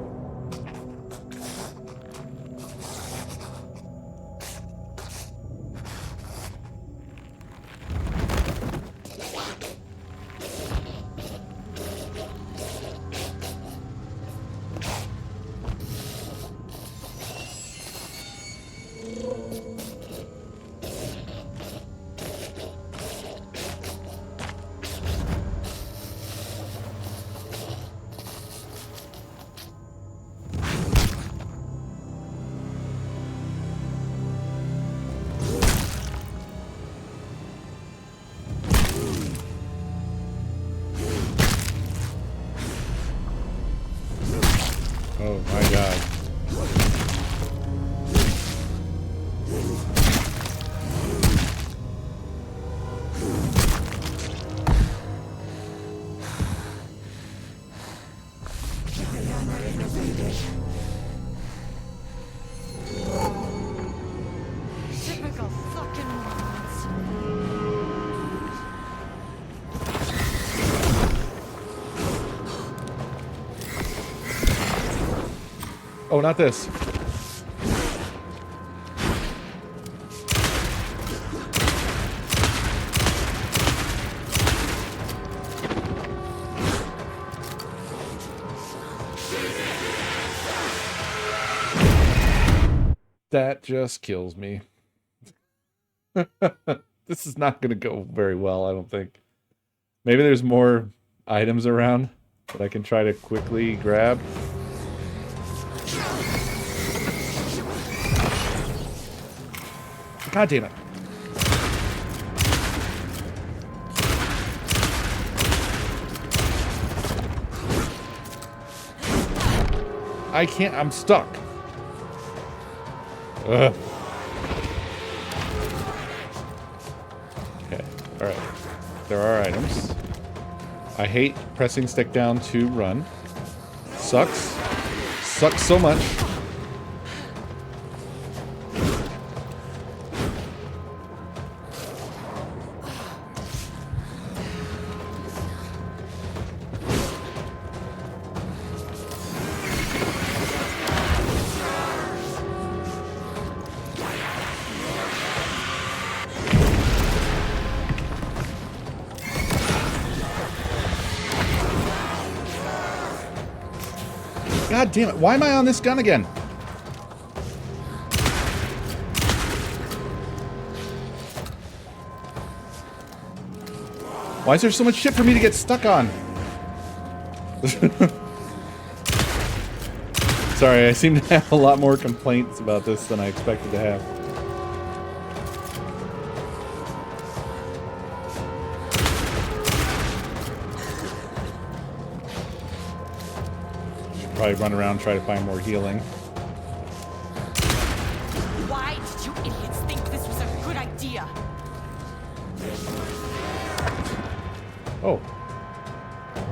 Oh my god. Typical fucking Marmonts. Oh, not this. That just kills me. This is not going to go very well, I don't think. Maybe there's more items around that I can try to quickly grab. God damn it. I can't, I'm stuck. Ugh. Okay, alright. There are items. I hate pressing stick down to run. Sucks. Sucks so much. God damn it, why am I on this gun again? Why is there so much shit for me to get stuck on? Sorry, I seem to have a lot more complaints about this than I expected to have. probably run around and try to find more healing. Why did you idiots think this was a good idea? Oh.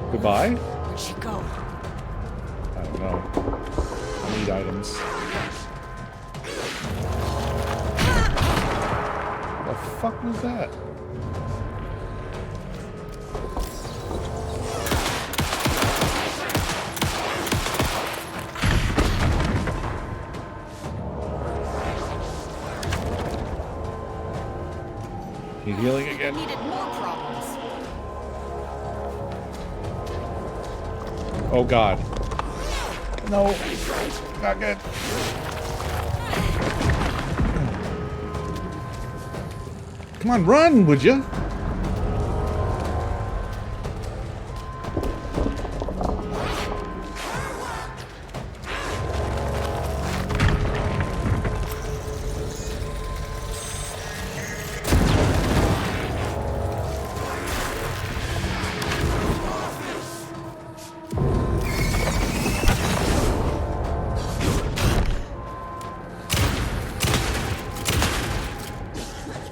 Goodbye? Where'd she go? I don't know. I need items. What the fuck was that? Need healing again? Needed more problems. Oh god. No. Not good. Come on, run, would you?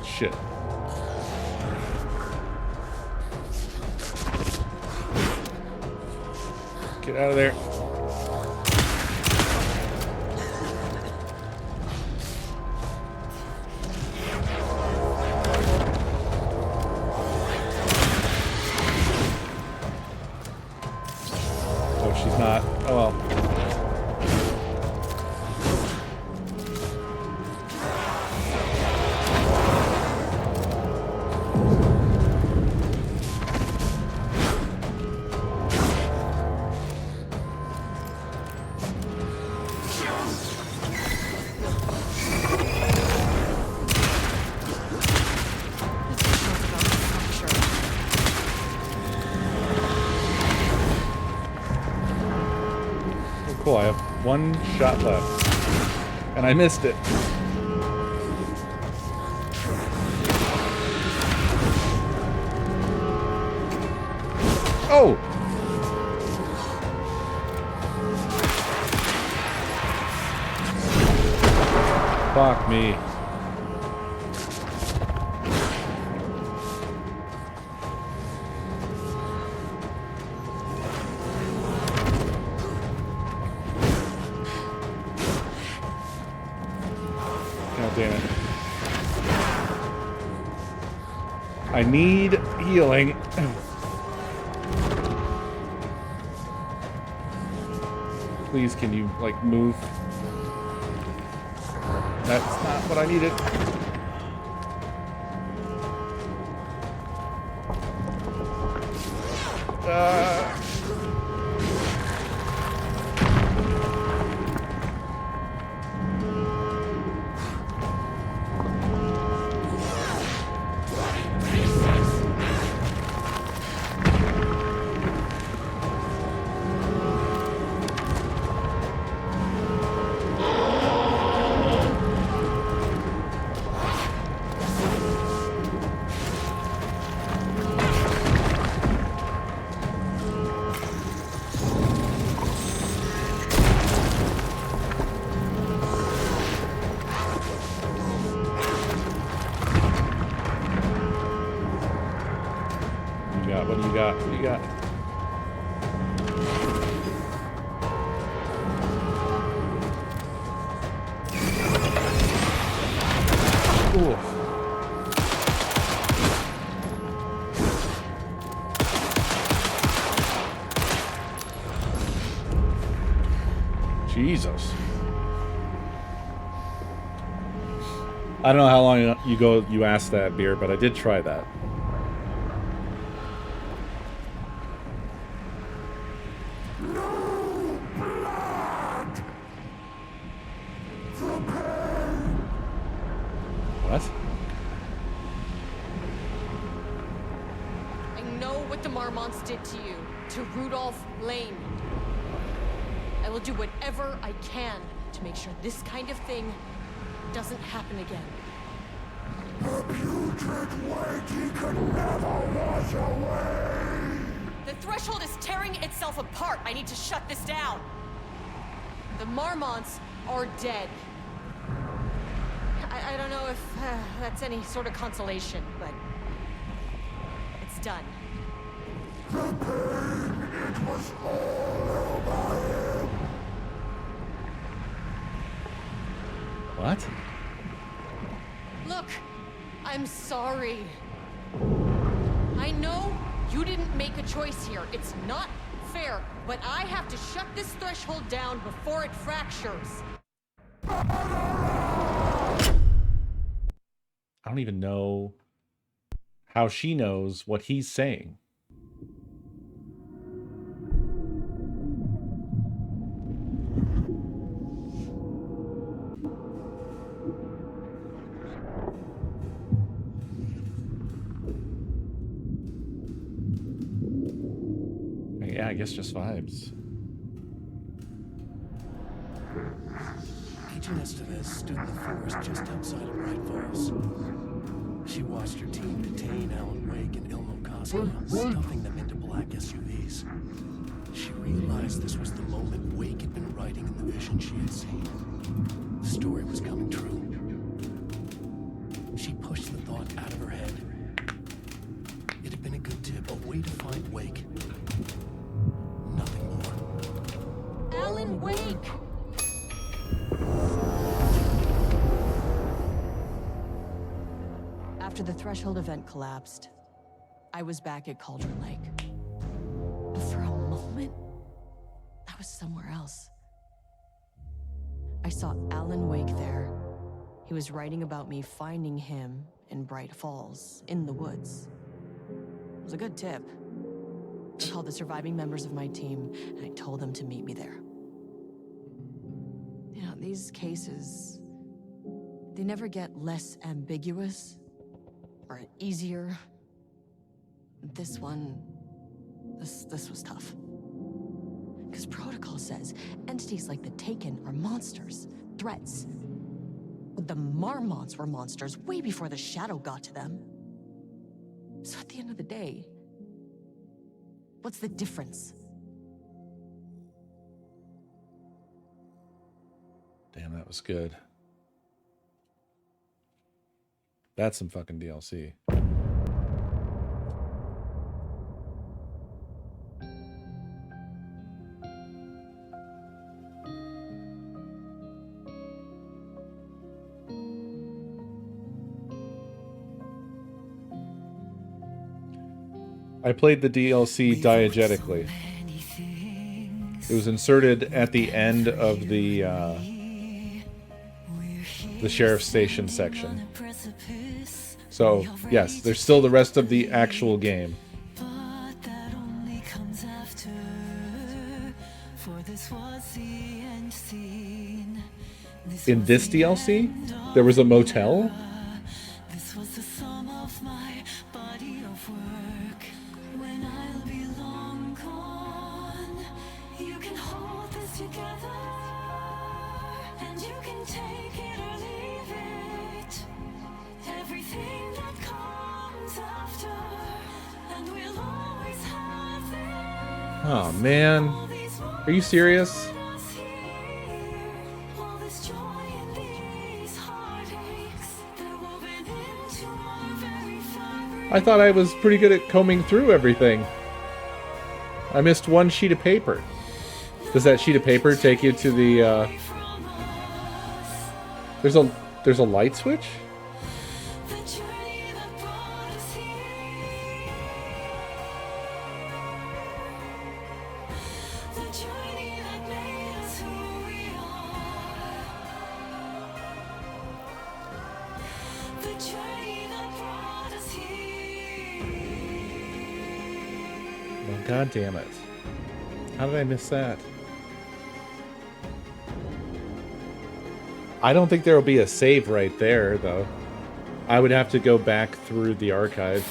Shit. Get out of there. Oh, she's not. Oh well. Cool, I have one shot left. And I missed it. Oh! Fuck me. God damn it. I need healing. Please, can you, like, move? That's not what I needed. What do you got? What do you got? Ooh. Jesus. I don't know how long you asked that beer, but I did try that. What? I know what the Marmonts did to you, to Rudolph Lane. I will do whatever I can to make sure this kind of thing doesn't happen again. The putrid weight he could never wash away. The threshold is tearing itself apart. I need to shut this down. The Marmonts are dead. I don't know if that's any sort of consolation, but it's done. What? Look, I'm sorry. I know you didn't make a choice here. It's not fair, but I have to shut this threshold down before it fractures. I don't even know how she knows what he's saying. Yeah, I guess just vibes. Agent Estevez stood in the forest just outside of Bright Falls. She watched her team detain Alan Wake and Ilmo Cosgrove, stuffing them into black SUVs. She realized this was the moment Wake had been writing in the vision she had seen. The story was coming true. She pushed the thought out of her head. It had been a good tip, a way to find Wake. Nothing more. Alan Wake! After the Threshold event collapsed, I was back at Cauldron Lake. But for a moment, I was somewhere else. I saw Alan Wake there. He was writing about me finding him in Bright Falls, in the woods. It was a good tip. I called the surviving members of my team, and I told them to meet me there. You know, these cases, they never get less ambiguous or easier. This one, this was tough. Because protocol says entities like the Taken are monsters, threats. But the Marmonts were monsters way before the Shadow got to them. So at the end of the day, what's the difference? Damn, that was good. That's some fucking DLC. I played the DLC diegetically. It was inserted at the end of the sheriff's station section. So, yes, there's still the rest of the actual game. In this DLC, there was a motel? Oh man, are you serious? I thought I was pretty good at combing through everything. I missed one sheet of paper. Does that sheet of paper take you to the There's a light switch? God damn it. How did I miss that? I don't think there will be a save right there, though. I would have to go back through the archive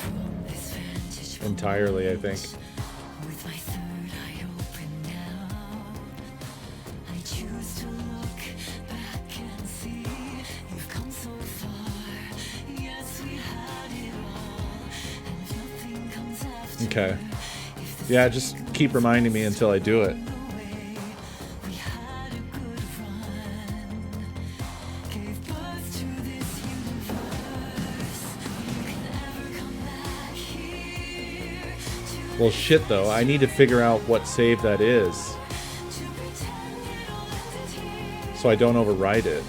entirely, I think. Okay. Yeah, just keep reminding me until I do it. Well, shit, though. I need to figure out what save that is, so I don't override it.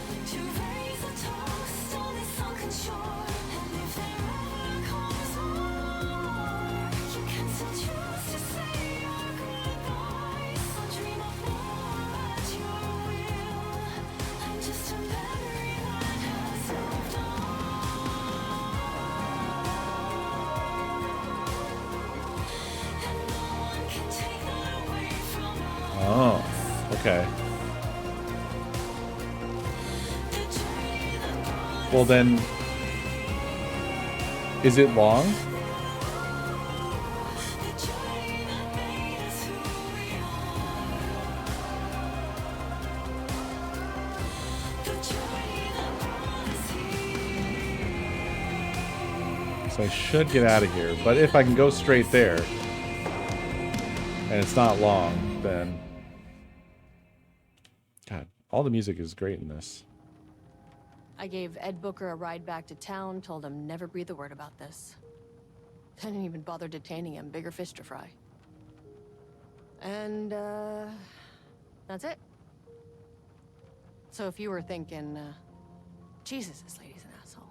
Oh, okay. Well then, is it long? So I should get out of here, but if I can go straight there, and it's not long, then... God, all the music is great in this. I gave Ed Booker a ride back to town, told him never breathe a word about this. I didn't even bother detaining him, bigger fish to fry. And, that's it. So if you were thinking, Jesus, this lady's an asshole.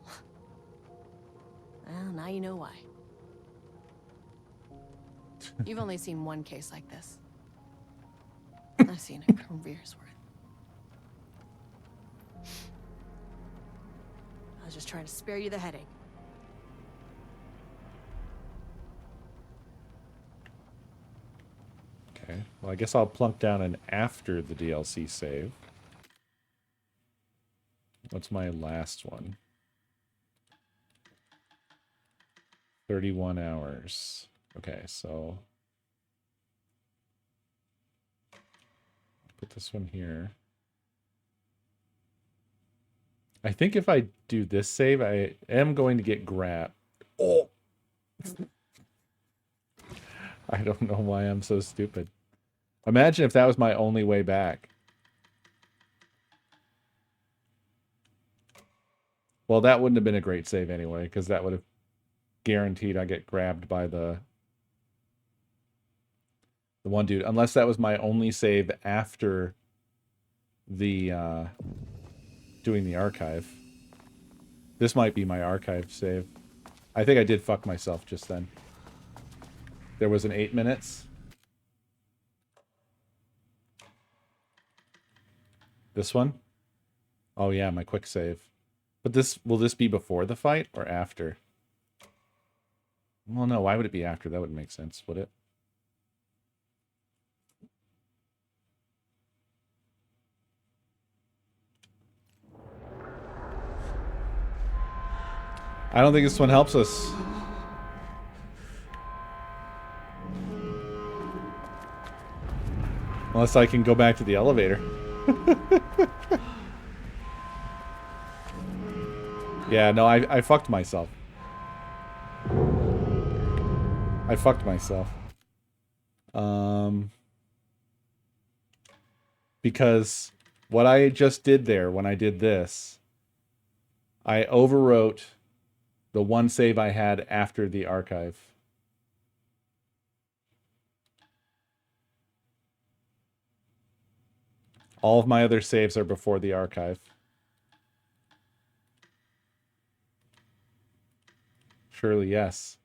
Well, now you know why. You've only seen one case like this. I've seen a career's worth. I was just trying to spare you the headache. Okay, well I guess I'll plunk down an after the DLC save. What's my last one? 31 hours. Okay, so... put this one here. I think if I do this save, I am going to get grabbed. Oh! I don't know why I'm so stupid. Imagine if that was my only way back. Well, that wouldn't have been a great save anyway, because that would have guaranteed I get grabbed by the one dude. Unless that was my only save after the doing the archive. This might be my archive save. I think I did fuck myself just then. There was an 8 minutes. This one? Oh yeah, my quick save. But this, will this be before the fight or after? Well, no, why would it be after? That wouldn't make sense, would it? I don't think this one helps us. Unless I can go back to the elevator. Yeah, no, I fucked myself. I fucked myself. Because what I just did there when I did this, I overwrote the one save I had after the archive. All of my other saves are before the archive. Surely, yes.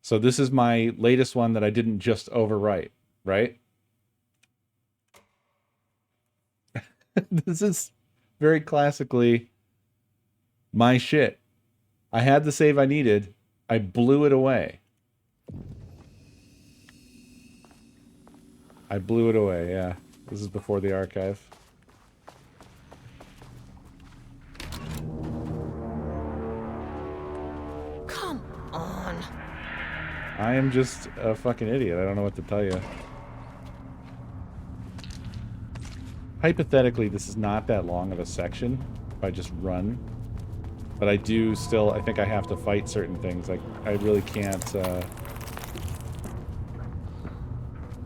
So this is my latest one that I didn't just overwrite, right? This is very classically my shit. I had the save I needed. I blew it away. I blew it away, yeah. This is before the archive. Come on. I am just a fucking idiot. I don't know what to tell you. Hypothetically, this is not that long of a section if I just run. But I do still, I think I have to fight certain things. Like, I really can't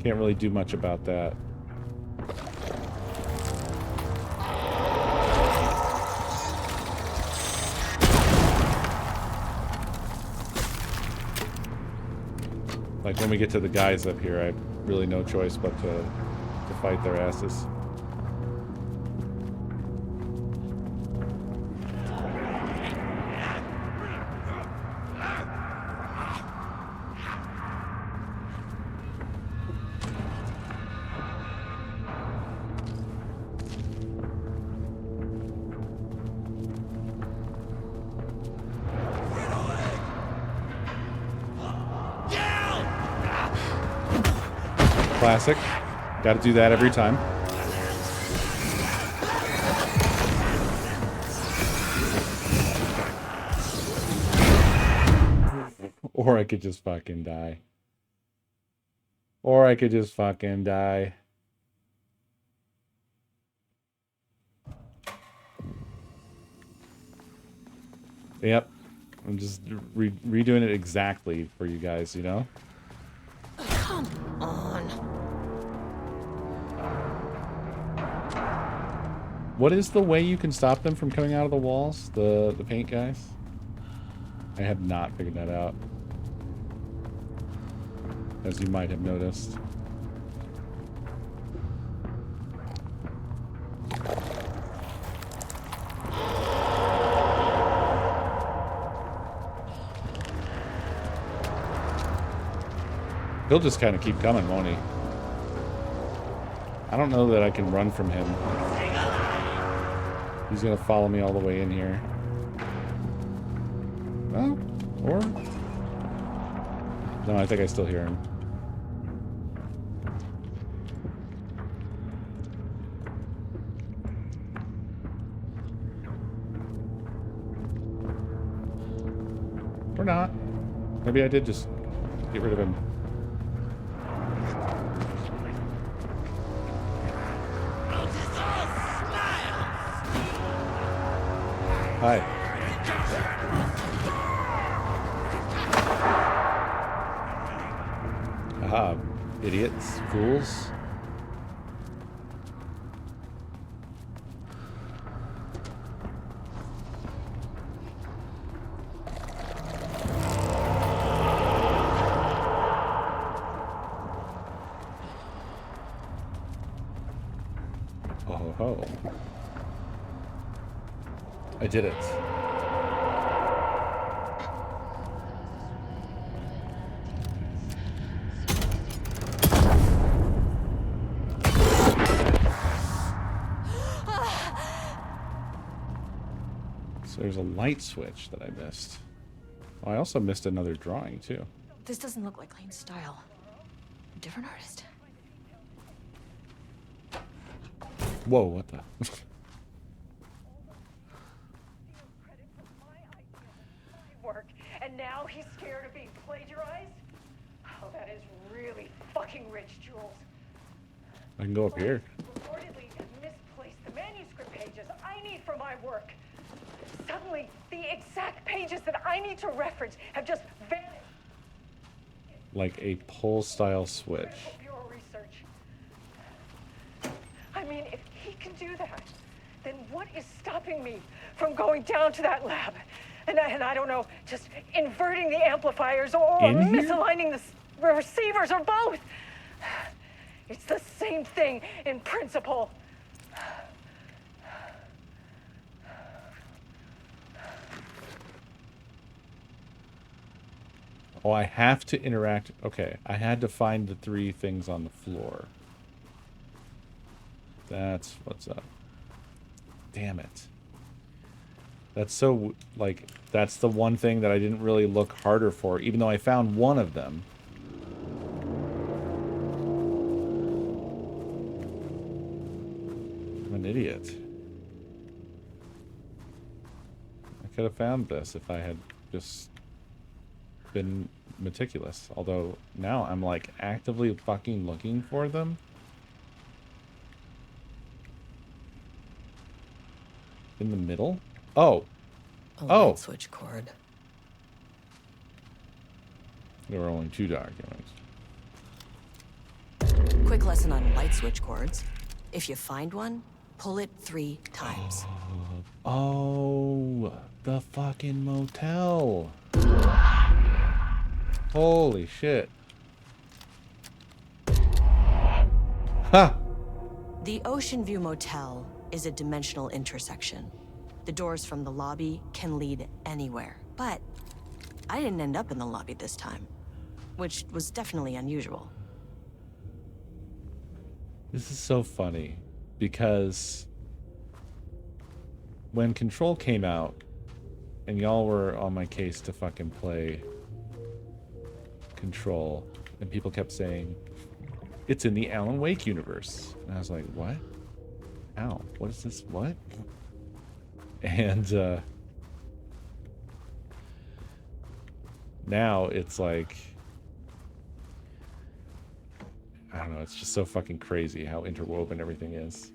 really do much about that. Like when we get to the guys up here, I have really no choice but to fight their asses. Classic. Got to do that every time. Or I could just fucking die. Or I could just fucking die. Yep. I'm just redoing it exactly for you guys, you know? Come on. What is the way you can stop them from coming out of the walls? The paint guys? I have not figured that out. As you might have noticed. He'll just kind of keep coming, won't he? I don't know that I can run from him. He's gonna follow me all the way in here. Well, or... No, I think I still hear him. Or not. Maybe I did just get rid of him. Hi. Aha, idiots, fools. Oh ho. I did it. So there's a light switch that I missed. Oh, I also missed another drawing too. This doesn't look like Lane's style. Different artist. Whoa, what the? Work, and now he's scared of being plagiarized? Oh, that is really fucking rich, Jules. I can go up here. Reportedly misplaced the manuscript pages I need for my work. Suddenly, the exact pages that I need to reference have just vanished. Like a pull style switch. Critical Bureau research. I mean, if he can do that, then what is stopping me from going down to that lab? And I don't know, just inverting the amplifiers or In here? misaligning the receivers or both. It's the same thing in principle. Oh, I have to interact. Okay, I had to find the 3 things on the floor. That's what's up. Damn it. That's so, like, that's the one thing that I didn't really look harder for, even though I found one of them. I'm an idiot. I could have found this if I had just been meticulous. Although now I'm like actively fucking looking for them. In the middle? Oh. A Oh. light switch cord. There were only 2 documents. Quick lesson on light switch cords. If you find one, pull it 3 times. Oh, the fucking motel. Holy shit. Ha! The Ocean View Motel is a dimensional intersection. The doors from the lobby can lead anywhere, but I didn't end up in the lobby this time, which was definitely unusual. This is so funny because when Control came out and y'all were on my case to fucking play Control, and people kept saying, it's in the Alan Wake universe. And I was like, what? Ow, what is this? What? And now it's like, I don't know, it's just so fucking crazy how interwoven everything is.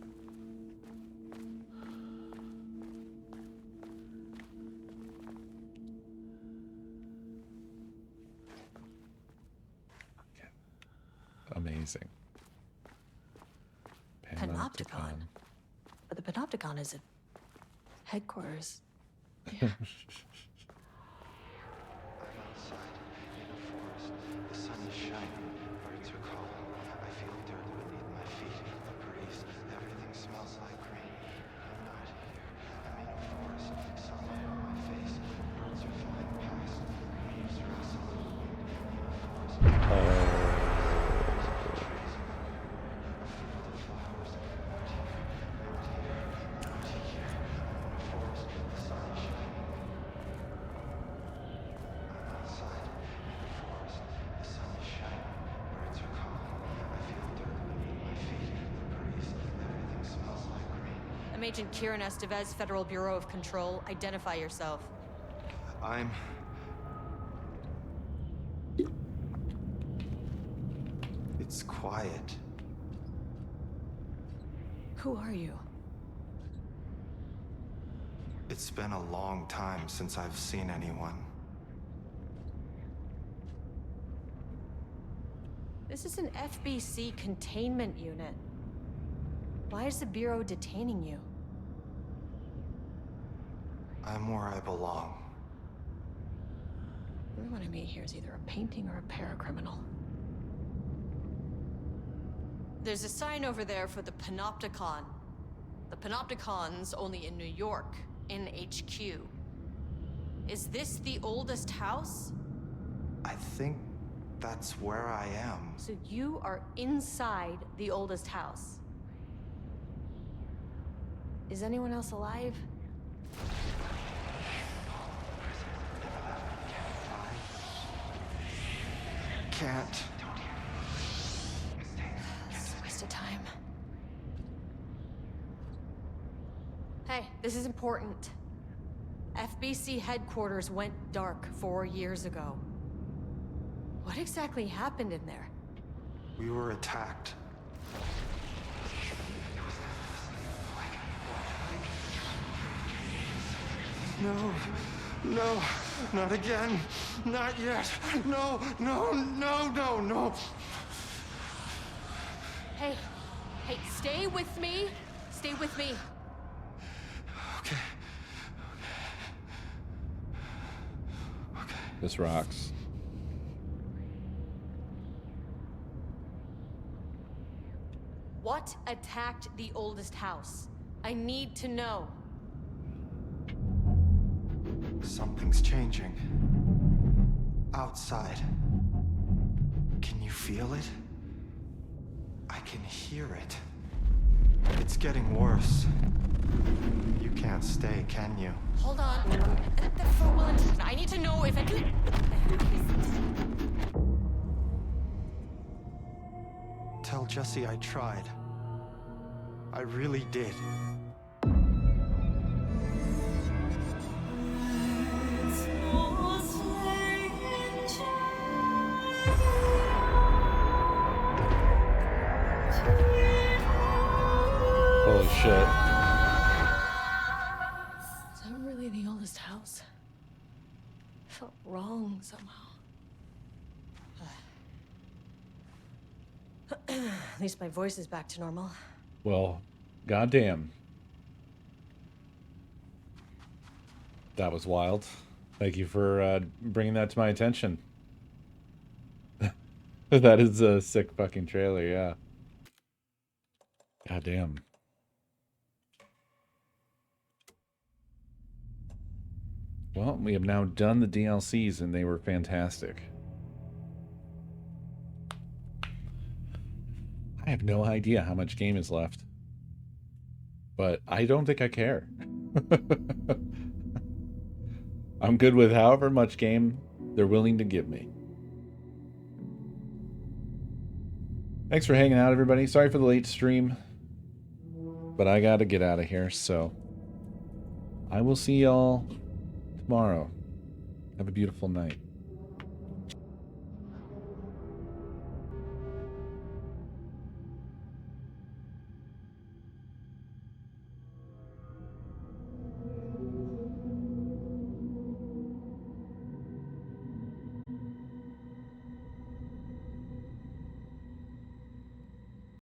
Amazing. Panopticon. But the Panopticon is at headquarters. Yeah. The sun is shining, birds are calling. I feel dirt beneath my feet, the breeze, everything smells like rain. I'm not here, I'm in a forest, sunlight on my face, birds are flying past, leaves rustle in the wind, in a forest. I'm Agent Kieran Estevez, Federal Bureau of Control. Identify yourself. It's quiet. Who are you? It's been a long time since I've seen anyone. This is an FBC containment unit. Why is the Bureau detaining you? I'm where I belong. Everyone I meet here is either a painting or a paracriminal. There's a sign over there for the Panopticon. The Panopticon's only in New York, in HQ. Is this the oldest house? I think that's where I am. So you are inside the oldest house. Is anyone else alive? Can't. It's a waste of time. Hey, this is important. FBC headquarters went dark 4 years ago. What exactly happened in there? We were attacked. No, no, not again. Not yet. No, no, no, no, no. Hey, stay with me. Stay with me. Okay. Okay. This rocks. What attacked the oldest house? I need to know. Something's changing. Outside. Can you feel it? I can hear it. It's getting worse. You can't stay, can you? Hold on. For Wellington, I need to know if I can... Tell Jesse I tried. I really did. Holy shit. Is that really the oldest house? It felt wrong somehow. At least my voice is back to normal. Well, goddamn. That was wild. Thank you for bringing that to my attention. That is a sick fucking trailer, yeah. God damn. Well, we have now done the DLCs and they were fantastic. I have no idea how much game is left. But I don't think I care. I'm good with however much game they're willing to give me. Thanks for hanging out, everybody. Sorry for the late stream, but I gotta get out of here, so I will see y'all tomorrow. Have a beautiful night.